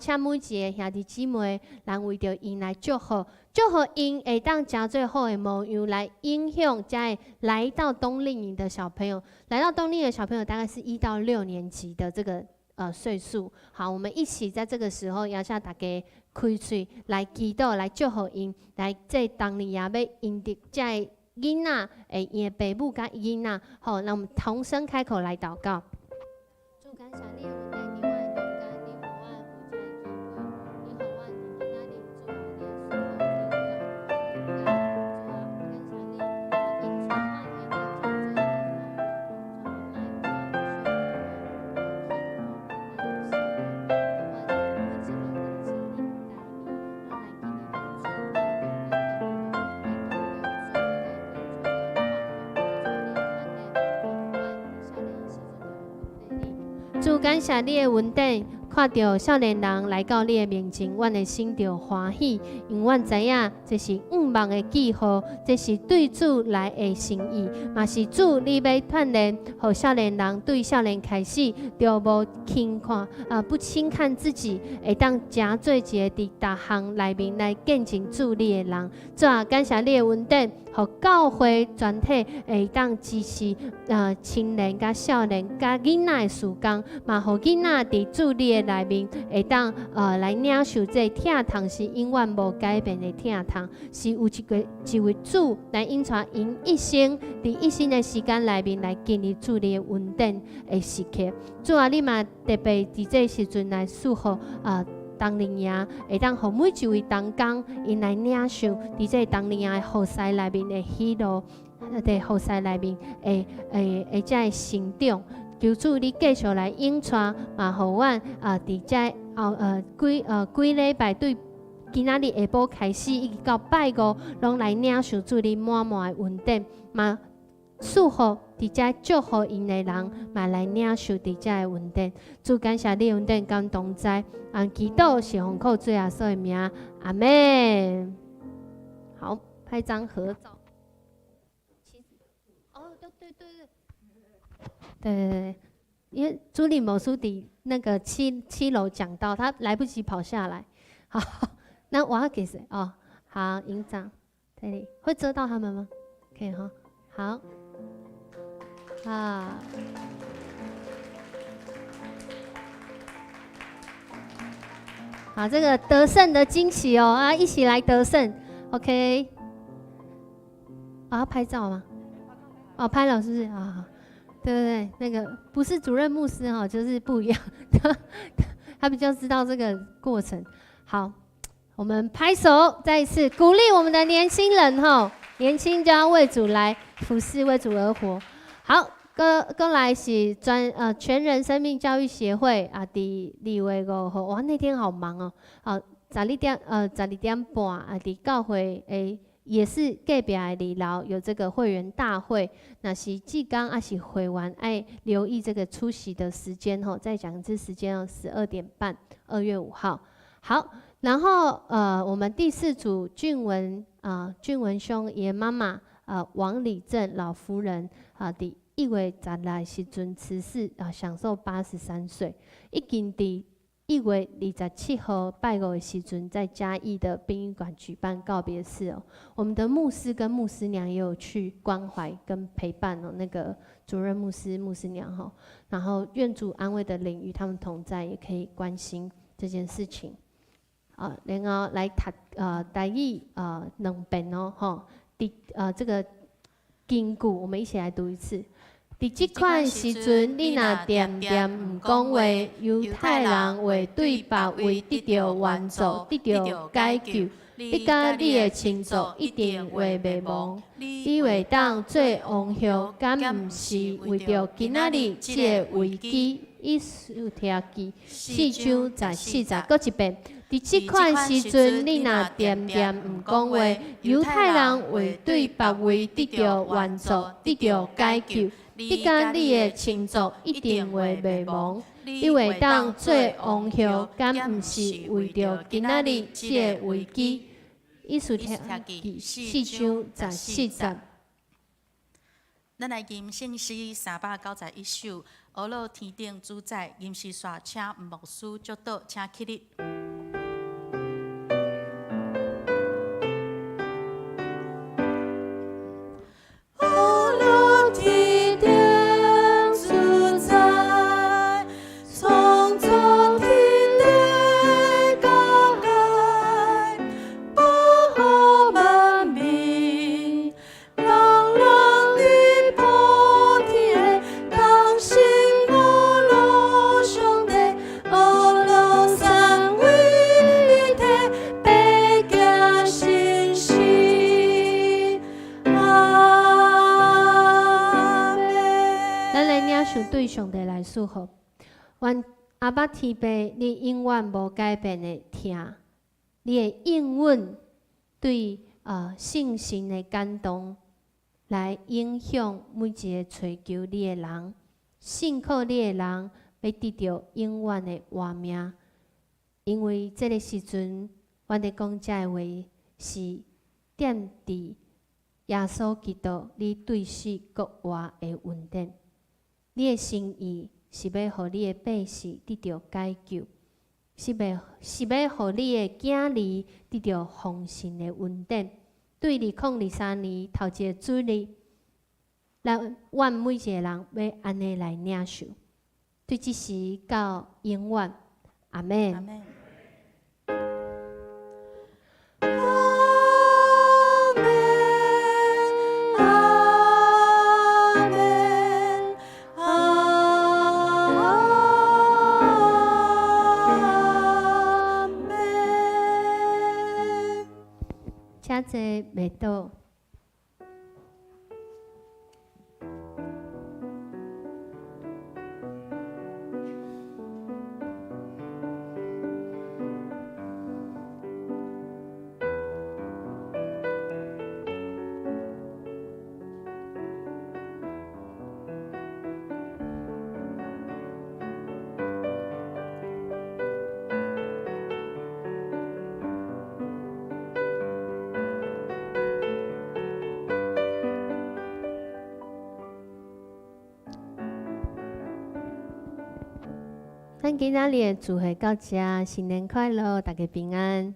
兄弟姊妹，来为着因来祝福，祝福因会当加最好的模样来影响在来到冬令营的小朋友。来到冬令营的小朋友大概是1到6年级的这个岁数。好，我们一起在这个时候邀请大家开嘴来祈祷，来祝福因，来这当年也要因得在囡仔因的父母甲囡仔，好，那我们同声开口来祷告。主感谢你的恩典，你我的勇敢，你互我有这个机会，你互我伫今仔日主啊，你的属灵领导，主啊，感谢你，因主啊，你的见证。主感谢你的恩典，看到少年人来到你的面前，阮的心就欢喜，因阮知影这是望的记号，这是对主来的心意，嘛是主你要锻炼，互少年人对少年开始就无轻看不轻看自己，会当真做一个伫逐项内面来见证主你的人。主啊，感谢你的恩典，互教会全体会当支持青年甲少年甲囡仔的时间，嘛互囡仔伫主你的内面会当来领受这疼痛是永远无改变的疼痛，是有一位主来引带因一生伫一生的时间内面来经历主你的恩典的时刻。主啊，你嘛特别伫这时阵来祝福冬令营，会当互每一位同工因来领受伫这冬令营的后世内面的喜乐，伫后世内面会才会成长。求主你继续来引带，嘛，互阮伫这几礼拜对今仔日下晡开始，一直到拜5，拢来领受主你满满的恩典，嘛，祝福伫这祝福因的人，嘛来领受伫这的恩典。主感谢你恩典感同在，祈祷是奉靠主耶稣的名，阿门。好，拍张合照。哦，对，因为朱莉某书底那个七楼讲到，他来不及跑下来。好，那我要给谁？哦，好，营长，这里会遮到他们吗？可以哈，好，好，这个得胜的惊喜哦，一起来得胜 ，OK。要拍照吗？哦，拍了是不是？好。对不对？那个不是主任牧师哈，就是不一样，他比较知道这个过程。好，我们拍手，再一次鼓励我们的年轻人哈，年轻就要为主来服侍，为主而活。好，过来是全人生命教育协会啊，第2月5号，哇，那天好忙哦，好，12点半啊，伫教会诶。也是隔壁的2楼有这个会员大会，那是志刚还是会员爱留意这个出席的时间吼。再讲一次时间哦，12点半，2月5号。好，然后我们第4组俊文兄爷妈妈王礼正老夫人伫1月10日时阵辞世享受83岁，已经伫1月27号拜五的时阵，在嘉义的殡仪馆举办告别式哦。我们的牧师跟牧师娘也有去关怀跟陪伴哦，那个主任牧师、牧师娘哈。然后愿主安慰的领域，他们同在，也可以关心这件事情。然后来读台语2遍哦吼。这个经句，我们一起来读一次。伫即款时阵，你若点点毋讲话，犹太人会对别位得到援助，得到解救。你甲你的亲族一定会灭亡。你会当做王后，敢毋是为着今仔日这个危机？以斯帖记4章40，搁一遍。伫即款时阵，你若点点毋讲话，犹太人会对别位得到援助，得到解救。你甲你的亲族一定会灭亡。你会当做王后，敢毋是为着今仔日这个危机？以斯帖记4章40。咱来吟圣诗391首，俄罗天顶主宰，吟诗煞请牧师祝祷，请起立。对上帝来祝福，愿阿爸天父，你永远无改变的听，你的应允对信心的感动，来影响每一个追求你的人，信靠你的人，要得到永远的活命。因为这个时阵，阮伫讲这话是点伫耶稣基督你对死国活的恩典。你的心意是要互你的百姓得到解救，是要互你的囝儿得到丰盛的恩典。对2023年头一个主日，阮每一个人要安尼来领受，对即时到永远，阿门。阿门。请坐麦倒。咱今仔日的聚会到这，新年快乐，大家平安。